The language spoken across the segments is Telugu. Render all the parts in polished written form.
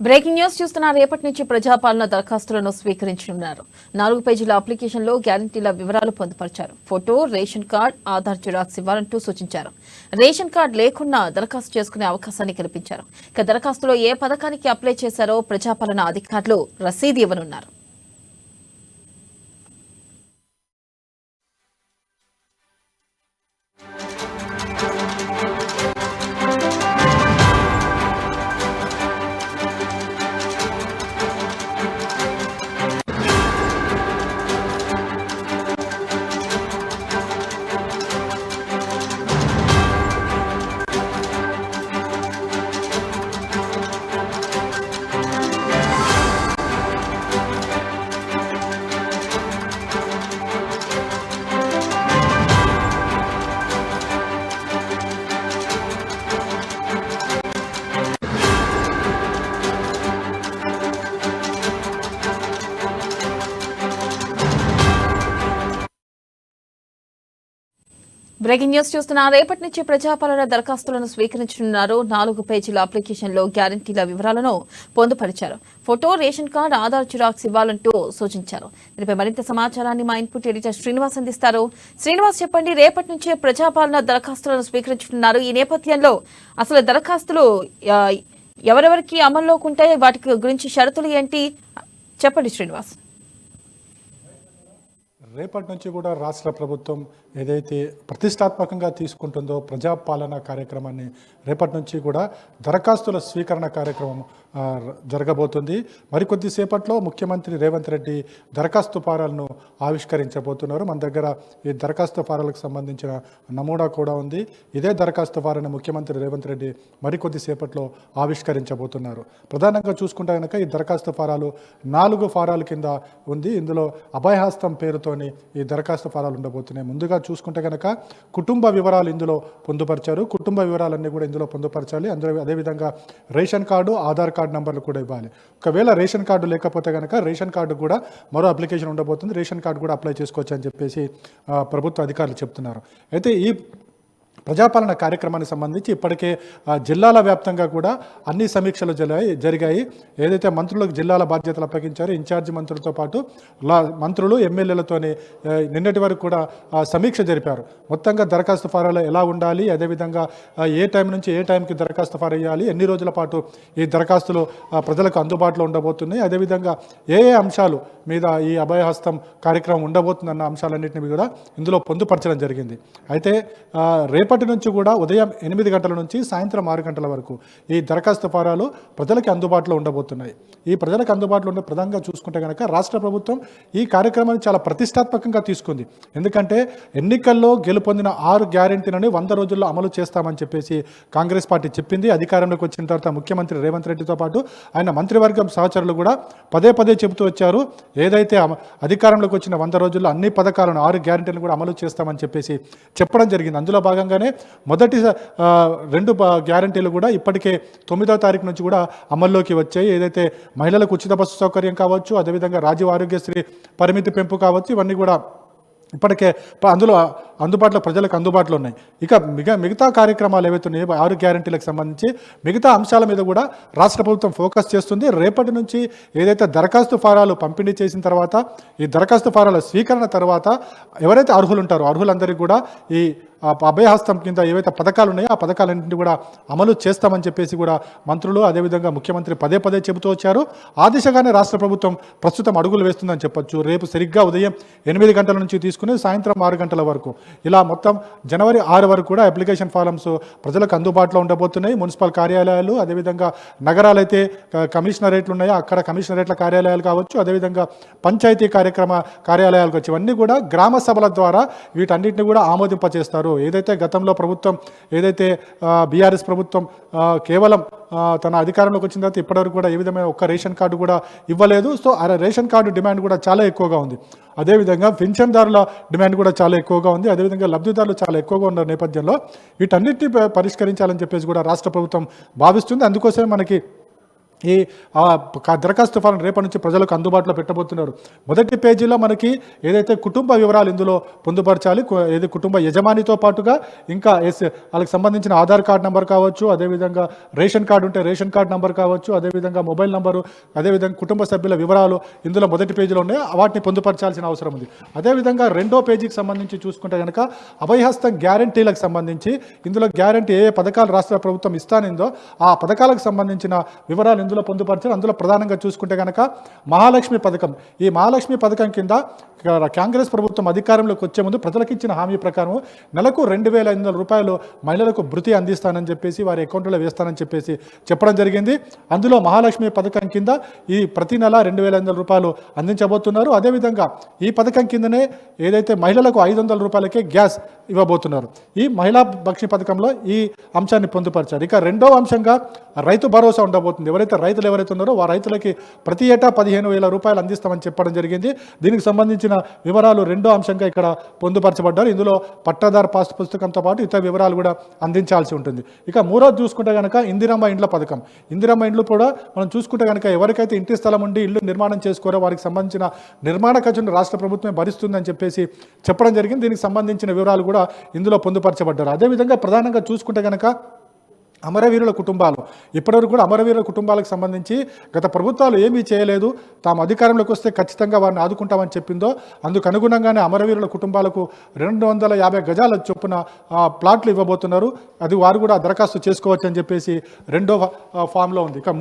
బ్రేకింగ్ న్యూస్ చూస్తున్న రేపటి నుంచి ప్రజాపాలన దరఖాస్తులను స్వీకరించనున్నారు. 4 పేజీల అప్లికేషన్లో గ్యారంటీల వివరాలు పొందుపరిచారు. Photo, ration card, Aadhaar xerox ఇవ్వాలంటూ సూచించారు. రేషన్ కార్డు లేకున్నా దరఖాస్తు చేసుకునే అవకాశాన్ని కల్పించారు. ఇక దరఖాస్తులో ఏ పథకానికి అప్లై చేశారో ప్రజాపాలన అధికారులు రసీదు ఇవ్వనున్నారు. బ్రేకింగ్ న్యూస్ చూస్తున్న రేపటి నుంచి ప్రజాపాలన దరఖాస్తులను స్వీకరించనున్నారు. 4 పేజీల అప్లికేషన్లో గ్యారంటీల వివరాలను పొందుపరిచారు. Photo, ration card, Aadhaar xerox ఇవ్వాలంటూ సూచించారు. దీనిపై మరింత సమాచారాన్ని మా ఇన్పుట్ ఎడిటర్ శ్రీనివాస్ అందిస్తారు. శ్రీనివాస్, చెప్పండి, రేపటి నుంచే ప్రజాపాలన దరఖాస్తులను స్వీకరించనున్నారు. ఈ నేపథ్యంలో అసలు దరఖాస్తులు ఎవరెవరికి అమల్లోకి ఉంటాయి, వాటి గురించి షరతులు ఏంటి, చెప్పండి శ్రీనివాస్. రేపటి నుంచి కూడా రాష్ట్ర ప్రభుత్వం ఏదైతే ప్రతిష్టాత్మకంగా తీసుకుంటుందో ప్రజాపాలన కార్యక్రమాన్ని రేపటి నుంచి కూడా దరఖాస్తుల స్వీకరణ కార్యక్రమం జరగబోతుంది. మరికొద్దిసేపట్లో ముఖ్యమంత్రి రేవంత్ రెడ్డి దరఖాస్తు ఫారాలను ఆవిష్కరించబోతున్నారు. మన దగ్గర ఈ దరఖాస్తు ఫారాలకు సంబంధించిన నమూనా కూడా ఉంది. ఇదే దరఖాస్తు ఫారాన్ని ముఖ్యమంత్రి రేవంత్ రెడ్డి మరికొద్దిసేపట్లో ఆవిష్కరించబోతున్నారు. ప్రధానంగా చూసుకుంటే కనుక ఈ దరఖాస్తు ఫారాలు 4 ఫారాల కింద ఉంది. ఇందులో అభయహస్తం పేరుతోని ఈ దరఖాస్తు ఫారాలు ఉండబోతున్నాయి. ముందుగా చూసుకుంటే కనుక కుటుంబ వివరాలు ఇందులో పొందుపరిచారు. కుటుంబ వివరాలన్నీ కూడా ఇందులో పొందుపరచాలి. అందులో అదేవిధంగా రేషన్ కార్డు, ఆధార్ కార్డు నంబర్లు కూడా ఇవ్వాలి. ఒకవేళ రేషన్ కార్డు లేకపోతే కనుక రేషన్ కార్డు కూడా మరో అప్లికేషన్ ఉండబోతుంది. రేషన్ కార్డు కూడా అప్లై చేసుకోవచ్చు అని చెప్పేసి ప్రభుత్వ అధికారులు చెప్తున్నారు. అయితే ఈ ప్రజాపాలన కార్యక్రమానికి సంబంధించి ఇప్పటికే జిల్లాల వ్యాప్తంగా కూడా అన్ని సమీక్షలు జరిగాయి. ఏదైతే మంత్రులకు జిల్లాల బాధ్యతలు అప్పగించారో ఇన్ఛార్జి మంత్రులతో పాటు మంత్రులు, ఎమ్మెల్యేలతోని నిన్నటి వరకు కూడా సమీక్ష జరిపారు. మొత్తంగా దరఖాస్తు ఫారాలు ఎలా ఉండాలి, అదేవిధంగా ఏ టైం నుంచి ఏ టైంకి దరఖాస్తు ఫారం వేయాలి, ఎన్ని రోజుల పాటు ఈ దరఖాస్తులు ప్రజలకు అందుబాటులో ఉండబోతున్నాయి, అదేవిధంగా ఏ అంశాలు మీద ఈ అభయహస్తం కార్యక్రమం ఉండబోతుందన్న అంశాలన్నింటినీ కూడా ఇందులో పొందుపరచడం జరిగింది. అయితే రేపటి నుంచి కూడా ఉదయం 8 గంటల నుంచి సాయంత్రం 6 గంటల వరకు ఈ దరఖాస్తు ఫారాలు ప్రజలకి అందుబాటులో ఉండబోతున్నాయి. ఈ ప్రజలకు అందుబాటులో ఉండే ప్రధానంగా చూసుకుంటే కనుక రాష్ట్ర ప్రభుత్వం ఈ కార్యక్రమాన్ని చాలా ప్రతిష్టాత్మకంగా తీసుకుంది. ఎందుకంటే ఎన్నికల్లో గెలుపొందిన 6 గ్యారెంటీలను 100 రోజుల్లో అమలు చేస్తామని చెప్పేసి కాంగ్రెస్ పార్టీ చెప్పింది. అధికారంలోకి వచ్చిన తర్వాత ముఖ్యమంత్రి రేవంత్ రెడ్డితో పాటు ఆయన మంత్రివర్గం సహచరులు కూడా పదే చెబుతూ వచ్చారు. ఏదైతే అధికారంలోకి వచ్చిన 100 రోజుల్లో అన్ని పథకాలను 6 గ్యారెంటీలను కూడా అమలు చేస్తామని చెప్పేసి చెప్పడం జరిగింది. అందులో భాగంగానే మొదటి 2 గ్యారంటీలు కూడా ఇప్పటికే 9వ తారీఖు నుంచి కూడా అమల్లోకి వచ్చాయి. ఏదైతే మహిళలకు ఉచిత బస్సు సౌకర్యం కావచ్చు, అదేవిధంగా రాజీవ్ ఆరోగ్యశ్రీ పరిమితి పెంపు కావచ్చు, ఇవన్నీ కూడా ఇప్పటికే అందులో అందుబాటులో ప్రజలకు అందుబాటులో ఉన్నాయి. ఇక మిగతా కార్యక్రమాలు ఏవైతే ఉన్నాయో 6 గ్యారంటీలకు సంబంధించి మిగతా అంశాల మీద కూడా రాష్ట్ర ప్రభుత్వం ఫోకస్ చేస్తుంది. రేపటి నుంచి ఏదైతే దరఖాస్తు ఫారాలు పంపిణీ చేసిన తర్వాత ఈ దరఖాస్తు ఫారాల స్వీకరణ తర్వాత ఎవరైతే అర్హులు ఉంటారో అర్హులందరికీ కూడా ఈ అభయహస్తం కింద ఏవైతే పథకాలు ఉన్నాయో ఆ పథకాలన్నింటినీ కూడా అమలు చేస్తామని చెప్పేసి కూడా మంత్రులు అదేవిధంగా ముఖ్యమంత్రి పదే చెబుతూ వచ్చారు. ఆ దిశగానే రాష్ట్ర ప్రభుత్వం ప్రస్తుతం అడుగులు వేస్తుందని చెప్పొచ్చు. రేపు సరిగ్గా ఉదయం 8 గంటల నుంచి తీసుకుని సాయంత్రం 6 గంటల వరకు ఇలా మొత్తం జనవరి 6 వరకు కూడా అప్లికేషన్ ఫారమ్స్ ప్రజలకు అందుబాటులో ఉండబోతున్నాయి. మున్సిపల్ కార్యాలయాలు, అదేవిధంగా నగరాలైతే కమిషనరేట్లు ఉన్నాయో అక్కడ కమిషనరేట్ల కార్యాలయాలు కావచ్చు, అదేవిధంగా పంచాయతీ కార్యాలయాలు కావచ్చు, ఇవన్నీ కూడా గ్రామ సభల ద్వారా వీటన్నిటిని కూడా ఆమోదింపచేస్తారు. ఏదైతే గతంలో ప్రభుత్వం ఏదైతే బీఆర్ఎస్ ప్రభుత్వం కేవలం తన అధికారంలోకి వచ్చిన తర్వాత ఇప్పటివరకు కూడా ఏ విధమైన ఒక్క రేషన్ కార్డు కూడా ఇవ్వలేదు. సో ఆ రేషన్ కార్డు డిమాండ్ కూడా చాలా ఎక్కువగా ఉంది. అదేవిధంగా పెన్షన్దారుల డిమాండ్ కూడా చాలా ఎక్కువగా ఉంది. అదేవిధంగా లబ్ధిదారులు చాలా ఎక్కువగా ఉన్న నేపథ్యంలో వీటన్నిటిని పరిష్కరించాలని చెప్పేసి కూడా రాష్ట్ర ప్రభుత్వం భావిస్తుంది. అందుకోసమే మనకి ఈ దరఖాస్తు ఫారం రేపటి నుంచి ప్రజలకు అందుబాటులో పెట్టబోతున్నారు. మొదటి పేజీలో మనకి ఏదైతే కుటుంబ వివరాలు ఇందులో పొందుపరచాలి, ఏది కుటుంబ యజమానితో పాటుగా ఇంకా వాళ్ళకి సంబంధించిన ఆధార్ కార్డు నెంబర్ కావచ్చు, అదేవిధంగా రేషన్ కార్డు ఉంటే రేషన్ కార్డు నెంబర్ కావచ్చు, అదేవిధంగా మొబైల్ నెంబరు, అదేవిధంగా కుటుంబ సభ్యుల వివరాలు ఇందులో మొదటి పేజీలో ఉన్నాయి. వాటిని పొందుపరచాల్సిన అవసరం ఉంది. అదేవిధంగా రెండో పేజీకి సంబంధించి చూసుకుంటే కనుక అభయహస్తం గ్యారంటీలకు సంబంధించి ఇందులో గ్యారంటీ ఏ పథకాలు రాష్ట్ర ప్రభుత్వం ఇస్తానిందో ఆ పథకాలకు సంబంధించిన వివరాలు ఇందులో పొందుపరిచారు. అందులో ప్రధానంగా చూసుకుంటే కనుక మహాలక్ష్మి పథకం, ఈ మహాలక్ష్మి పథకం కింద కాంగ్రెస్ ప్రభుత్వం అధికారంలోకి వచ్చే ముందు ప్రజలకు ఇచ్చిన హామీ ప్రకారం నెలకు 2,500 రూపాయలు మహిళలకు భృతి అందిస్తానని చెప్పేసి వారి అకౌంట్లో వేస్తానని చెప్పేసి చెప్పడం జరిగింది. అందులో మహాలక్ష్మి పథకం కింద ఈ ప్రతి నెల 2,500 రూపాయలు అందించబోతున్నారు. అదేవిధంగా ఈ పథకం కిందనే ఏదైతే మహిళలకు 500 రూపాయలకే గ్యాస్ ఇవ్వబోతున్నారు. ఈ మహిళా భక్షి పథకంలో ఈ అంశాన్ని పొందుపరిచారు. ఇక రెండవ అంశంగా రైతు భరోసా ఉండబోతుంది. రైతులు ఎవరైతే ఉన్నారో ఆ రైతులకి ప్రతి ఏటా 15,000 రూపాయలు అందిస్తామని చెప్పడం జరిగింది. దీనికి సంబంధించిన వివరాలు రెండో అంశంగా ఇక్కడ పొందుపరచబడ్డారు. ఇందులో పట్టాదారు పాస్ పుస్తకంతో పాటు ఇతర వివరాలు కూడా అందించాల్సి ఉంటుంది. ఇక మూడోది చూసుకుంటే కనుక ఇందిరమ్మ ఇండ్ల పథకం. ఇందిరమ్మ ఇండ్లు కూడా మనం చూసుకుంటే కనుక ఎవరికైతే ఇంటి స్థలం ఉండి ఇల్లు నిర్మాణం చేసుకోరో వారికి సంబంధించిన నిర్మాణ ఖర్చును రాష్ట్ర ప్రభుత్వమే భరిస్తుందని చెప్పేసి చెప్పడం జరిగింది. దీనికి సంబంధించిన వివరాలు కూడా ఇందులో పొందుపరచబడ్డారు. అదేవిధంగా ప్రధానంగా చూసుకుంటే కనుక అమరవీరుల కుటుంబాలు, ఇప్పటివరకు కూడా అమరవీరుల కుటుంబాలకు సంబంధించి గత ప్రభుత్వాలు ఏమీ చేయలేదు, తాము అధికారంలోకి వస్తే ఖచ్చితంగా వారిని ఆదుకుంటామని చెప్పిందో అందుకు అనుగుణంగానే అమరవీరుల కుటుంబాలకు 250 గజాల చొప్పున ప్లాట్లు ఇవ్వబోతున్నారు. అది వారు కూడా దరఖాస్తు చేసుకోవచ్చు అని చెప్పేసి రెండో ఫామ్లో ఉంది. ఇక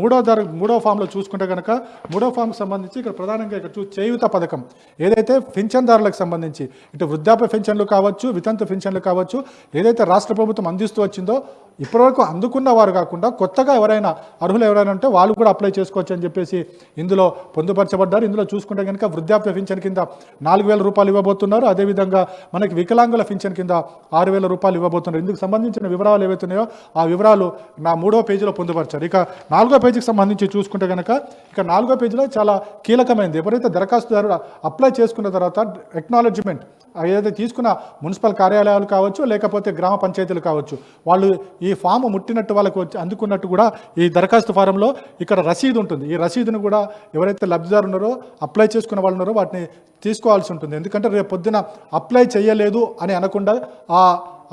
మూడో ఫామ్లో చూసుకుంటే కనుక మూడో ఫామ్కి సంబంధించి ఇక్కడ ప్రధానంగా ఇక్కడ చేయూత పథకం ఏదైతే పెన్షన్దారులకు సంబంధించి ఇటు వృద్ధాప్య పెన్షన్లు కావచ్చు, వితంతు పెన్షన్లు కావచ్చు, ఏదైతే రాష్ట్ర ప్రభుత్వం అందిస్తూ వచ్చిందో ఇప్పటివరకు అందుకున్న వారు కాకుండా కొత్తగా ఎవరైనా అర్హులు ఎవరైనా ఉంటే వాళ్ళు కూడా అప్లై చేసుకోవచ్చు అని చెప్పేసి ఇందులో పొందుపరచబడ్డారు. ఇందులో చూసుకుంటే కనుక వృద్ధాప్య పింఛన్ కింద 4,000 రూపాయలు ఇవ్వబోతున్నారు. అదేవిధంగా మనకి వికలాంగుల పింఛన్ కింద 6,000 రూపాయలు ఇవ్వబోతున్నారు. ఇందుకు సంబంధించిన వివరాలు ఏవైతున్నాయో ఆ వివరాలు నా 3వ పేజీలో పొందుపరిచారు. ఇక 4వ పేజీకి సంబంధించి చూసుకుంటే కనుక ఇక 4వ పేజీలో చాలా కీలకమైనది. ఎవరైతే దరఖాస్తుదారుడు అప్లై చేసుకున్న తర్వాత ఎక్నాలెడ్జ్మెంట్ ఏదైతే తీసుకున్న మున్సిపల్ కార్యాలయాలు కావచ్చు, లేకపోతే గ్రామ పంచాయతీలు కావచ్చు, వాళ్ళు ఈ ఫామ్ ముట్టినట్టు వాళ్ళకు వచ్చి అందుకున్నట్టు కూడా ఈ దరఖాస్తు ఫారంలో ఇక్కడ రసీదు ఉంటుంది. ఈ రసీదును కూడా ఎవరైతే లబ్ధిదారు ఉన్నారో అప్లై చేసుకున్న వాళ్ళు ఉన్నారో వాటిని తీసుకోవాల్సి ఉంటుంది. ఎందుకంటే రేపు పొద్దున అప్లై చేయలేదు అని అనకుండా ఆ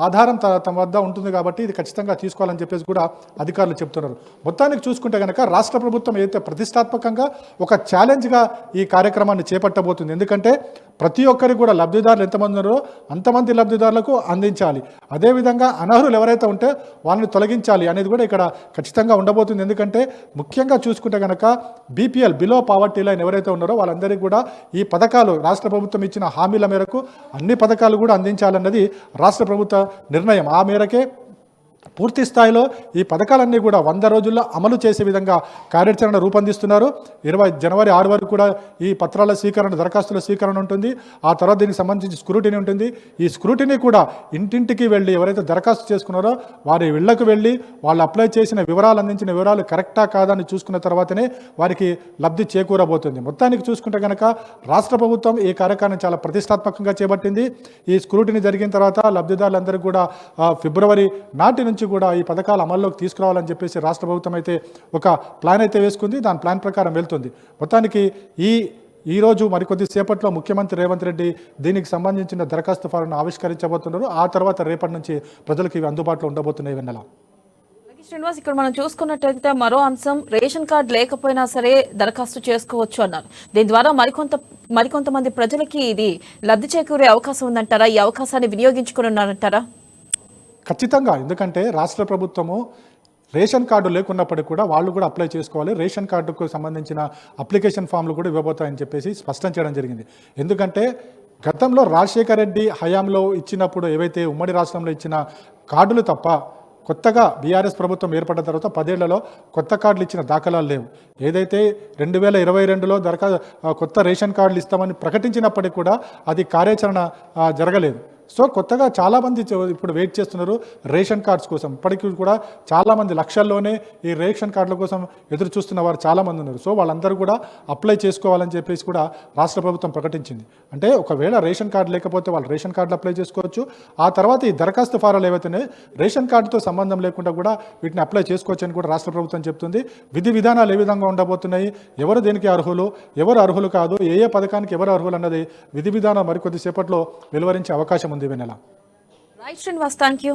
ఆధారం తమ వద్ద ఉంటుంది కాబట్టి ఇది ఖచ్చితంగా తీసుకోవాలని చెప్పేసి కూడా అధికారులు చెప్తున్నారు. మొత్తానికి చూసుకుంటే కనుక రాష్ట్ర ప్రభుత్వం ఏదైతే ప్రతిష్టాత్మకంగా ఒక ఛాలెంజ్గా ఈ కార్యక్రమాన్ని చేపట్టబోతుంది. ఎందుకంటే ప్రతి ఒక్కరికి కూడా లబ్ధిదారులు ఎంతమంది ఉన్నారో అంతమంది లబ్ధిదారులకు అందించాలి. అదేవిధంగా అనర్హులు ఎవరైతే ఉంటే వాళ్ళని తొలగించాలి అనేది కూడా ఇక్కడ ఖచ్చితంగా ఉండబోతుంది. ఎందుకంటే ముఖ్యంగా చూసుకుంటే కనుక బీపీఎల్ బిలో పావర్టీ లైన్ ఎవరైతే ఉన్నారో వాళ్ళందరికీ కూడా ఈ పథకాలు రాష్ట్ర ప్రభుత్వం ఇచ్చిన హామీల మేరకు అన్ని పథకాలు కూడా అందించాలన్నది రాష్ట్ర ప్రభుత్వ నిర్ణయం. ఆ మేరకే పూర్తి స్థాయిలో ఈ పథకాలన్నీ కూడా 100 రోజుల్లో అమలు చేసే విధంగా కార్యాచరణ రూపొందిస్తున్నారు. జనవరి 6 వరకు కూడా ఈ పత్రాల స్వీకరణ, దరఖాస్తుల స్వీకరణ ఉంటుంది. ఆ తర్వాత దీనికి సంబంధించి స్క్రూటినీ ఉంటుంది. ఈ స్క్రూటినీ కూడా ఇంటింటికి వెళ్ళి ఎవరైతే దరఖాస్తు చేసుకున్నారో వారి ఇళ్లకు వెళ్ళి వాళ్ళు అప్లై చేసిన వివరాలు అందించిన వివరాలు కరెక్టా కాదా అని చూసుకున్న తర్వాతనే వారికి లబ్ధి చేకూరబోతుంది. మొత్తానికి చూసుకుంటే కనుక రాష్ట్ర ప్రభుత్వం ఈ కార్యక్రమాన్ని చాలా ప్రతిష్టాత్మకంగా చేపట్టింది. ఈ స్క్రూటినీ జరిగిన తర్వాత లబ్ధిదారులందరికీ కూడా ఫిబ్రవరి నాటి నుంచి కూడా ఈ పథకాలు అమల్లోకి తీసుకురావాలని చెప్పేసి రాష్ట్ర ప్రభుత్వం అయితే ఒక ప్లాన్ అయితే వేసుకుంది. దాని ప్లాన్ ప్రకారం వెళ్తుంది. మొత్తానికి ఈరోజు మరికొద్ది సేపట్లో ముఖ్యమంత్రి రేవంత్ రెడ్డి దీనికి సంబంధించిన దరఖాస్తు ఫారంను ఆవిష్కరించబోతున్నారు. ఆ తర్వాత రేపటి నుంచి ప్రజలకు ఇవి అందుబాటులో ఉండబోతున్నాయి. వెన్నెల శ్రీనివాస్, ఇక్కడ మనం చూసుకున్నట్లయితే మరో అంశం, రేషన్ కార్డు లేకపోయినా సరే దరఖాస్తు చేసుకోవచ్చు అన్నారు. దీని ద్వారా మరికొంతమంది ప్రజలకి ఇది లబ్ధి చేకూరే అవకాశం ఉందంటారా? ఈ అవకాశాన్ని వినియోగించుకుని ఉన్నారంటారా? ఖచ్చితంగా. ఎందుకంటే రాష్ట్ర ప్రభుత్వము రేషన్ కార్డు లేకున్నప్పటికీ కూడా వాళ్ళు కూడా అప్లై చేసుకోవాలి. రేషన్ కార్డుకు సంబంధించిన అప్లికేషన్ ఫామ్లు కూడా ఇవ్వబోతాయని చెప్పేసి స్పష్టం చేయడం జరిగింది. ఎందుకంటే గతంలో రాజశేఖర రెడ్డి హయాంలో ఇచ్చినప్పుడు ఏవైతే ఉమ్మడి రాష్ట్రంలో ఇచ్చిన కార్డులు తప్ప కొత్తగా బీఆర్ఎస్ ప్రభుత్వం ఏర్పడిన తర్వాత 10 ఏళ్లలో కొత్త కార్డులు ఇచ్చిన దాఖలాలు లేవు. ఏదైతే 2022లో కొత్త రేషన్ కార్డులు ఇస్తామని ప్రకటించినప్పటికీ కూడా అది కార్యాచరణ జరగలేదు. సో కొత్తగా చాలామంది ఇప్పుడు వెయిట్ చేస్తున్నారు రేషన్ కార్డ్స్ కోసం. ఇప్పటికీ కూడా చాలామంది లక్షల్లోనే ఈ రేషన్ కార్డుల కోసం ఎదురు చూస్తున్న వారు చాలామంది ఉన్నారు. సో వాళ్ళందరూ కూడా అప్లై చేసుకోవాలని చెప్పేసి కూడా రాష్ట్ర ప్రభుత్వం ప్రకటించింది. అంటే ఒకవేళ రేషన్ కార్డు లేకపోతే వాళ్ళు రేషన్ కార్డులు అప్లై చేసుకోవచ్చు. ఆ తర్వాత ఈ దరఖాస్తు ఫారాలు ఏవైతున్నాయో రేషన్ కార్డుతో సంబంధం లేకుండా కూడా వీటిని అప్లై చేసుకోవచ్చు అని కూడా రాష్ట్ర ప్రభుత్వం చెప్తుంది. విధి విధానాలు ఏ విధంగా ఉండబోతున్నాయి, ఎవరు దేనికి అర్హులు, ఎవరు అర్హులు కాదు, ఏ ఏ పథకానికి ఎవరు అర్హులు అన్నది విధి విధానం మరికొద్దిసేపట్లో వెలువరించే అవకాశం ఉంది. Vennela. Right Srinivas, thank you.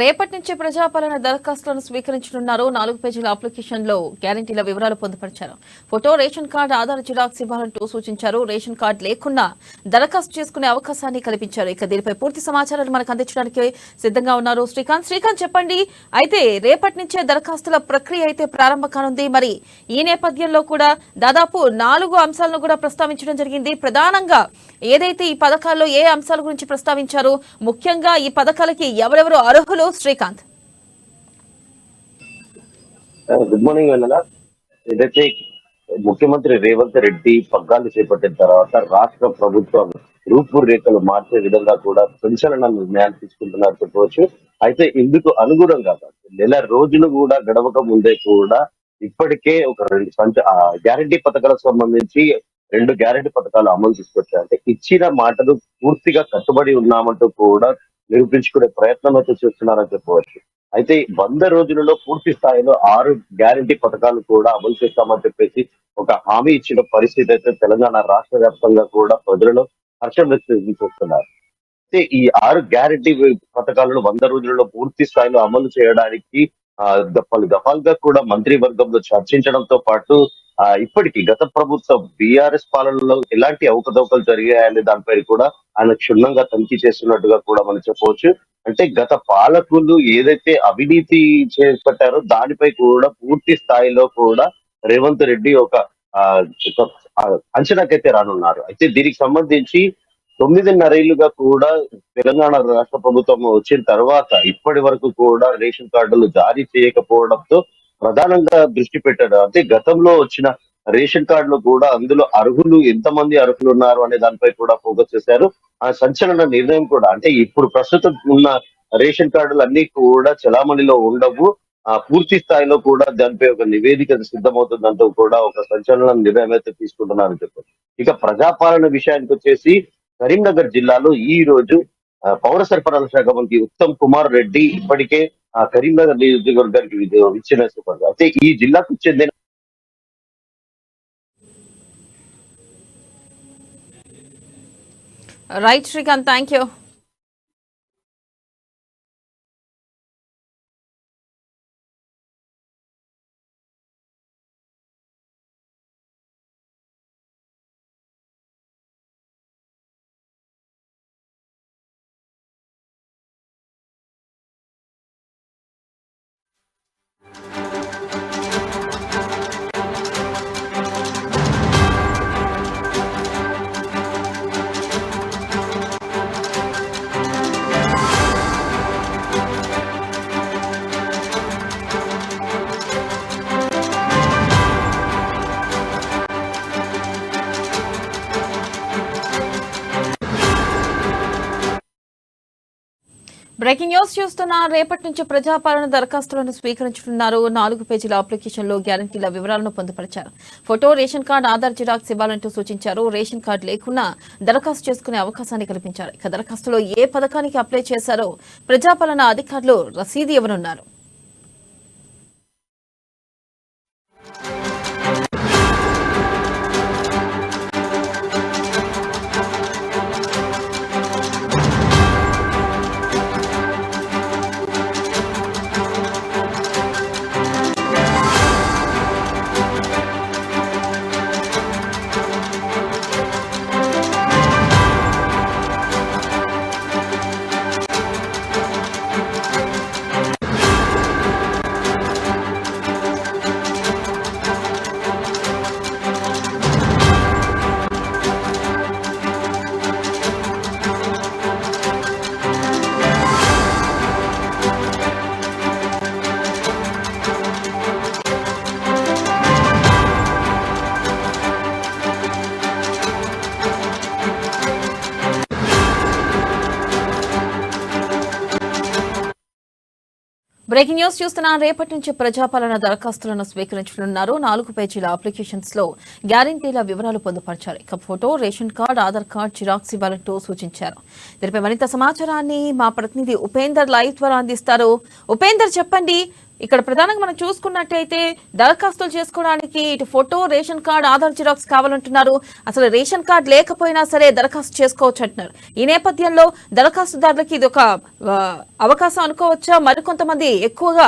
రేపటి నుంచి ప్రజాపాలన దరఖాస్తులను స్వీకరించనున్నారు. 4 పేజీల అప్లికేషన్లో గ్యారంటీల వివరాలు పొందుపరిచారు. Photo, ration card, Aadhaar xerox ఇవ్వాలంటూ సూచించారు. రేషన్ కార్డు లేకున్నా దరఖాస్తు చేసుకునే అవకాశాన్ని కల్పించారు. ఇక దీనిపై పూర్తి సమాచారాన్ని మనకు అందించడానికి సిద్ధంగా ఉన్నారు శ్రీకాంత్, చెప్పండి. అయితే రేపటి నుంచే దరఖాస్తుల ప్రక్రియ అయితే ప్రారంభం కానుంది. మరి ఈ నేపథ్యంలో కూడా దాదాపు 4 అంశాలను కూడా ప్రస్తావించడం జరిగింది. ప్రధానంగా ఏదైతే ఈ పథకాల్లో ఏ అంశాల గురించి ప్రస్తావించారు, ముఖ్యంగా ఈ పథకాలకి ఎవరెవరు అర్హులు? శ్రీకాంత్, గుడ్ మార్నింగ్ వెన్నెల. ఏదైతే ముఖ్యమంత్రి రేవంత్ రెడ్డి పగ్గాలు చేపట్టిన తర్వాత రాష్ట్ర ప్రభుత్వం రూపురేఖలు మార్చే విధంగా కూడా సంచలన నిర్ణయాలు తీసుకుంటున్నారు చెప్పవచ్చు. అయితే ఇందుకు అనుగుణంగా నెల రోజులు కూడా గడవక ముందే కూడా ఇప్పటికే ఒక 2 గ్యారంటీ పథకాలకు సంబంధించి 2 గ్యారంటీ పథకాలు అమలు తీసుకొచ్చారు. అంటే ఇచ్చిన మాటలు పూర్తిగా కట్టుబడి ఉన్నామంటూ కూడా నిరూపించుకునే ప్రయత్నం అయితే చేస్తున్నారని చెప్పవచ్చు. అయితే 100 రోజులలో పూర్తి స్థాయిలో 6 గ్యారంటీ పథకాలు కూడా అమలు చేస్తామని చెప్పేసి ఒక హామీ ఇచ్చిన పరిస్థితి అయితే తెలంగాణ రాష్ట్ర వ్యాప్తంగా కూడా ప్రజలలో హర్షం వ్యక్తం చేస్తున్నారు. అయితే ఈ 6 గ్యారంటీ పథకాలను 100 రోజులలో పూర్తి స్థాయిలో అమలు చేయడానికి పలు దఫాలుగా కూడా మంత్రివర్గంలో చర్చించడంతో పాటు ఇప్పటికీ గత ప్రభుత్వం బీఆర్ఎస్ పాలనలో ఎలాంటి అవకతవకలు జరిగాయనే దానిపై కూడా ఆయన క్షుణ్ణంగా తనిఖీ చేస్తున్నట్టుగా కూడా మనం చెప్పవచ్చు. అంటే గత పాలకులు ఏదైతే అవినీతి చేపట్టారో దానిపై కూడా పూర్తి స్థాయిలో కూడా రేవంత్ రెడ్డి ఒక అంచనాకైతే రానున్నారు. అయితే దీనికి సంబంధించి 9.5 ఏళ్లుగా కూడా తెలంగాణ రాష్ట్ర ప్రభుత్వం వచ్చిన తర్వాత ఇప్పటి వరకు కూడా రేషన్ కార్డులు జారీ చేయకపోవడంతో ప్రధానంగా దృష్టి పెట్టారు. అంటే గతంలో వచ్చిన రేషన్ కార్డులు కూడా అందులో అర్హులు ఎంతమంది అర్హులు ఉన్నారు అనే దానిపై కూడా ఫోకస్ చేశారు. ఆ సంచలన నిర్ణయం కూడా అంటే ఇప్పుడు ప్రస్తుతం ఉన్న రేషన్ కార్డులు అన్ని కూడా చలామణిలో ఉండవు, పూర్తి స్థాయిలో కూడా దానిపై ఒక నివేదిక సిద్ధమవుతుందంటూ కూడా ఒక సంచలన నిర్ణయం అయితే తీసుకుంటున్నారని చెప్పారు. ఇక ప్రజాపాలన విషయానికి వచ్చేసి కరీంనగర్ జిల్లాలో ఈ రోజు పౌర సరఫరాల శాఖ మంత్రి ఉత్తమ్ కుమార్ రెడ్డి ఇప్పటికే కరీంనగర్ నియోజకవర్గానికి విచ్చిన అయితే ఈ జిల్లాకు చెందిన right Srikanth, thank you. Breaking news చూస్తున్న రేపటి నుంచి ప్రజాపాలన దరఖాస్తులను స్వీకరించనున్నారు. 4 పేజీల అప్లికేషన్లో గ్యారంటీల వివరాలను పొందుపరిచారు. Photo, ration card, Aadhaar xerox ఇవ్వాలంటూ సూచించారు. రేషన్ కార్డు లేకున్నా దరఖాస్తు చేసుకునే అవకాశాన్ని కల్పించారు. ఇక దరఖాస్తులో ఏ పథకానికి అప్లై చేశారో ప్రజాపాలన అధికారులు రసీదు ఇవ్వనున్నారు. బ్రేకింగ్ న్యూస్ చూస్తున్నాం. రేపటి నుంచి ప్రజాపాలన దరఖాస్తులను స్వీకరించనున్నారు. 4 పేజీల అప్లికేషన్స్ లో గ్యారంటీల వివరాలు పొందుపరిచారు. ఇక photo, ration card, Aadhaar card, xerox ఇవ్వాలంటూ సూచించారు. దీనిపై మరింత సమాచారాన్ని మా ప్రతినిధి ఉపేందర్ లైవ్ ద్వారా అందిస్తారు. ఉపేందర్, చెప్పండి. ఇక్కడ ప్రధానంగా మనం చూసుకున్నట్టయితే దరఖాస్తులు చేసుకోవడానికి ఇటు photo, ration card, Aadhaar xerox కావాలంటున్నారు. అసలు రేషన్ కార్డు లేకపోయినా సరే దరఖాస్తు చేసుకోవచ్చు అంటున్నారు. ఈ నేపథ్యంలో దరఖాస్తుదారులకి ఇది ఒక అవకాశం అనుకోవచ్చా? మరికొంతమంది ఎక్కువగా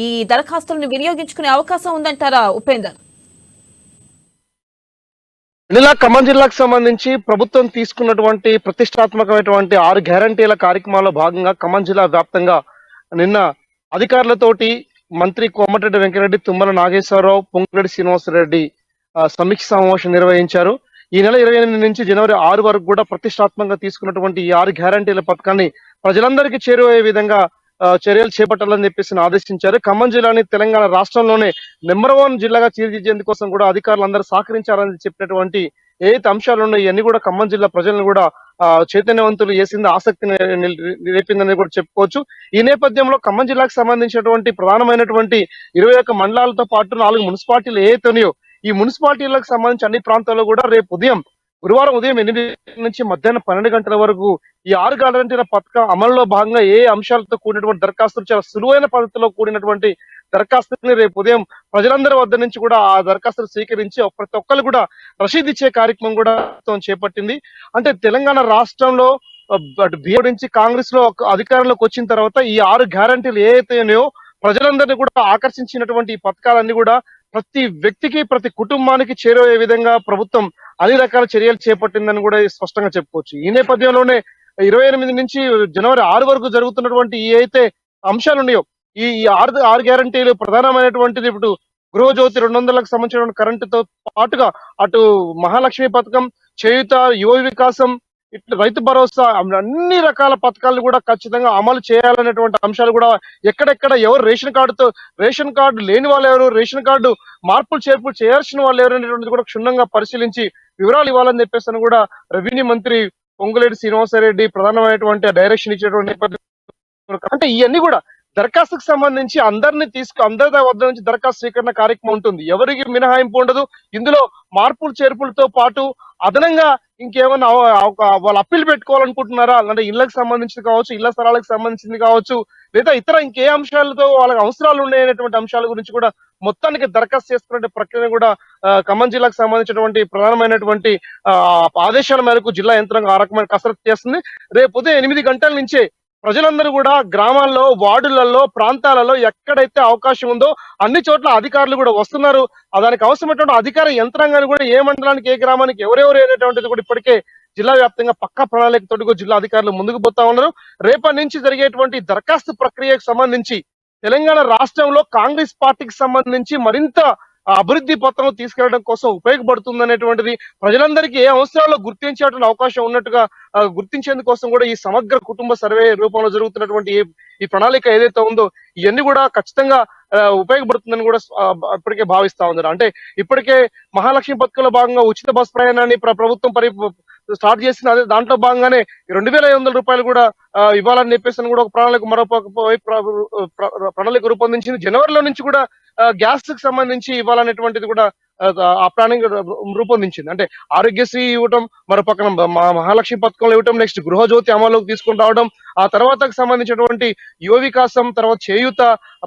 ఈ దరఖాస్తులను వినియోగించుకునే అవకాశం ఉందంటారా ఉపేందర్? ఇలా ఖమ్మం జిల్లాకు సంబంధించి ప్రభుత్వం తీసుకున్నటువంటి ప్రతిష్టాత్మకమైనటువంటి 6 గ్యారంటీల కార్యక్రమాల్లో భాగంగా ఖమ్మం జిల్లా వ్యాప్తంగా నిన్న అధికారులతోటి మంత్రి కోమటిరెడ్డి వెంకటరెడ్డి, తుమ్మల నాగేశ్వరరావు, పొంగులేటి శ్రీనివాసరెడ్డి సమీక్ష సమావేశం నిర్వహించారు. ఈ నెల 28 నుంచి జనవరి 6 వరకు కూడా ప్రతిష్టాత్మకంగా తీసుకున్నటువంటి ఈ 6 గ్యారంటీల పథకాన్ని ప్రజలందరికీ చేరువయ్యే విధంగా చర్యలు చేపట్టాలని చెప్పేసి ఆదేశించారు. ఖమ్మం జిల్లాని తెలంగాణ రాష్ట్రంలోనే నెంబర్ 1 జిల్లాగా తీర్చిదిద్దేందుకోసం కూడా అధికారులందరూ సహకరించాలని చెప్పినటువంటి ఏదైతే అంశాలు ఉన్నాయో ఇవన్నీ కూడా ఖమ్మం జిల్లా ప్రజలను కూడా చైతన్యవంతులు చేసింది, ఆసక్తిని రేపిందని కూడా చెప్పుకోవచ్చు. ఈ నేపథ్యంలో ఖమ్మం జిల్లాకు సంబంధించినటువంటి ప్రధానమైనటువంటి 21 మండలాలతో పాటు 4 మున్సిపాలిటీలు ఏవైతే ఉన్నాయో ఈ మున్సిపాలిటీలకు సంబంధించి అన్ని ప్రాంతాల్లో కూడా రేపు గురువారం ఉదయం 8 నుంచి మధ్యాహ్నం 12 గంటల వరకు ఈ 6 గ్యారంటీల పథకం అమలులో భాగంగా ఏ అంశాలతో కూడినటువంటి దరఖాస్తులు చాలా సులువైన పద్ధతిలో కూడినటువంటి దరఖాస్తుని రేపు ఉదయం ప్రజలందరి వద్ద నుంచి కూడా ఆ దరఖాస్తులు స్వీకరించి ప్రతి ఒక్కరు కూడా రసీదు ఇచ్చే కార్యక్రమం కూడా చేపట్టింది. అంటే తెలంగాణ రాష్ట్రంలో బీఆర్ నుంచి కాంగ్రెస్ లో అధికారంలోకి వచ్చిన తర్వాత ఈ 6 గ్యారంటీలు ఏవైతే ఉన్నాయో ప్రజలందరినీ కూడా ఆకర్షించినటువంటి ఈ పథకాలన్నీ కూడా ప్రతి వ్యక్తికి, ప్రతి కుటుంబానికి చేరువయ్యే విధంగా ప్రభుత్వం అన్ని రకాల చర్యలు చేపట్టిందని కూడా స్పష్టంగా చెప్పుకోవచ్చు. ఈ నేపథ్యంలోనే 28 నుంచి జనవరి 6 వరకు జరుగుతున్నటువంటి ఏ అయితే అంశాలు ఉన్నాయో ఈ 6 గ్యారంటీలు ప్రధానమైనటువంటిది ఇప్పుడు గృహజ్యోతి 200లకు సంబంధించిన కరెంటుతో పాటుగా అటు మహాలక్ష్మి పథకం, చేయూత, యువ వికాసం, ఇట్లా రైతు భరోసా, అన్ని రకాల పథకాలను కూడా ఖచ్చితంగా అమలు చేయాలనేటువంటి అంశాలు కూడా ఎక్కడెక్కడ ఎవరు రేషన్ కార్డు లేని వాళ్ళు ఎవరు, రేషన్ కార్డు మార్పులు చేర్పులు చేయాల్సిన వాళ్ళు ఎవరు అనేటువంటిది కూడా క్షుణ్ణంగా పరిశీలించి వివరాలు ఇవ్వాలని చెప్పేసి కూడా రెవెన్యూ మంత్రి పొంగులేటి శ్రీనివాసరెడ్డి ప్రధానమైనటువంటి డైరెక్షన్ ఇచ్చేటువంటి నేపథ్యం. అంటే ఇవన్నీ కూడా దరఖాస్తుకు సంబంధించి అందరి వద్ద నుంచి దరఖాస్తు స్వీకరణ కార్యక్రమం ఉంటుంది. ఎవరికి మినహాయింపు ఉండదు. ఇందులో మార్పులు చేర్పులతో పాటు అదనంగా ఇంకేమన్నా వాళ్ళు అప్పీల్ పెట్టుకోవాలనుకుంటున్నారా, అంటే ఇళ్లకు సంబంధించింది కావచ్చు, ఇళ్ల స్థలాలకు సంబంధించింది కావచ్చు, లేదా ఇతర ఇంకే అంశాలతో వాళ్ళకి అవసరాలు ఉన్నాయనేటువంటి అంశాల గురించి కూడా మొత్తానికి దరఖాస్తు చేసుకునే ప్రక్రియ కూడా ఖమ్మం జిల్లాకు సంబంధించినటువంటి ప్రధానమైనటువంటి ఆదేశాల మేరకు జిల్లా యంత్రాంగం ఆ రకమైన కసరత్తు చేస్తుంది. రేపు ఉదయం 8 గంటల నుంచే ప్రజలందరూ కూడా గ్రామాల్లో, వార్డులలో, ప్రాంతాలలో ఎక్కడైతే అవకాశం ఉందో అన్ని చోట్ల అధికారులు కూడా వస్తున్నారు. దానికి అవసరమైనటువంటి అధికార యంత్రాంగాన్ని కూడా ఏ మండలానికి, ఏ గ్రామానికి ఎవరెవరు అనేటువంటిది కూడా ఇప్పటికే జిల్లా వ్యాప్తంగా పక్కా ప్రణాళికతో జిల్లా అధికారులు ముందుకు పోతా ఉన్నారు. రేపటి నుంచి జరిగేటువంటి దరఖాస్తు ప్రక్రియకు సంబంధించి తెలంగాణ రాష్ట్రంలో కాంగ్రెస్ పార్టీకి సంబంధించి మరింత అభివృద్ధి పత్రం తీసుకెళ్లడం కోసం ఉపయోగపడుతుంది అనేటువంటిది ప్రజలందరికీ ఏ అవసరాల్లో గుర్తించేటువంటి అవకాశం ఉన్నట్టుగా గుర్తించేందుకోసం కూడా ఈ సమగ్ర కుటుంబ సర్వే రూపంలో జరుగుతున్నటువంటి ఈ ప్రణాళిక ఏదైతే ఉందో ఇవన్నీ కూడా ఖచ్చితంగా ఉపయోగపడుతుందని కూడా ఇప్పటికే భావిస్తా ఉన్నారు. అంటే ఇప్పటికే మహాలక్ష్మి పథకంలో భాగంగా ఉచిత బస్ ప్రయాణాన్ని ప్రభుత్వం స్టార్ట్ చేసిన అదే దాంట్లో భాగంగానే 2,500 రూపాయలు కూడా ఇవ్వాలని చెప్పేసి కూడా ఒక ప్రణాళిక రూపొందించింది. జనవరిలో నుంచి కూడా గ్యాస్ కి సంబంధించి ఇవ్వాలనేటువంటిది కూడా ఆ ప్లానింగ్ రూపొందించింది. అంటే ఆరోగ్యశ్రీ ఇవ్వటం, మరో పక్కన మహాలక్ష్మి పథకంలో ఇవ్వటం, నెక్స్ట్ గృహజ్యోతి అమలులోకి తీసుకుని రావడం, ఆ తర్వాతకు సంబంధించినటువంటి యువ వికాసం, తర్వాత చేయూత,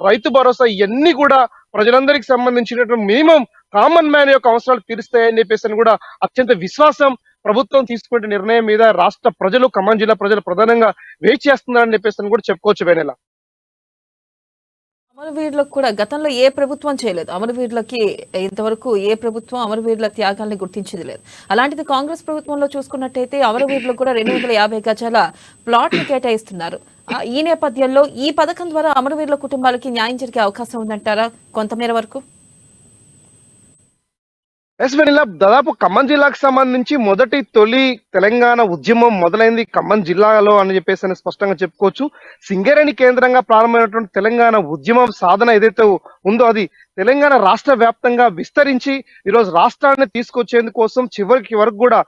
రైతు భరోసా ఇవన్నీ కూడా ప్రజలందరికీ సంబంధించినటువంటి మినిమం కామన్ మ్యాన్ యొక్క అవసరాలు తీరుస్తాయని చెప్పేసి కూడా అత్యంత విశ్వాసం ప్రభుత్వం తీసుకునే నిర్ణయం మీద రాష్ట్ర ప్రజలు, ఖమ్మం జిల్లా ప్రజలు ప్రధానంగా వెయిట్ చేస్తున్నారని చెప్పేసి కూడా చెప్పుకోవచ్చు. వేనేలా అమరవీరులకు కూడా గతంలో ఏ ప్రభుత్వం చేయలేదు. అమరవీరులకి ఇంతవరకు ఏ ప్రభుత్వం అమరవీరుల త్యాగాల్ని గుర్తించేది లేదు. అలాంటిది కాంగ్రెస్ ప్రభుత్వంలో చూసుకున్నట్టయితే అమరవీరులకు కూడా 250 గజాల ప్లాట్ ని కేటాయిస్తున్నారు. ఈ నేపథ్యంలో ఈ పథకం ద్వారా అమరవీరుల కుటుంబాలకి న్యాయం జరిగే అవకాశం ఉందంటారా కొంతమేర వరకు? దాదాపు ఖమ్మం జిల్లాకు సంబంధించి తొలి తెలంగాణ ఉద్యమం మొదలైంది ఖమ్మం జిల్లాలో అని చెప్పేసి స్పష్టంగా చెప్పుకోవచ్చు. సింగరేణి కేంద్రంగా ప్రారంభమైనటువంటి తెలంగాణ ఉద్యమం సాధన ఏదైతే ఉందో అది తెలంగాణ రాష్ట్ర వ్యాప్తంగా విస్తరించి ఈరోజు రాష్ట్రాన్ని తీసుకొచ్చేందుకోసం చివరికి వరకు కూడా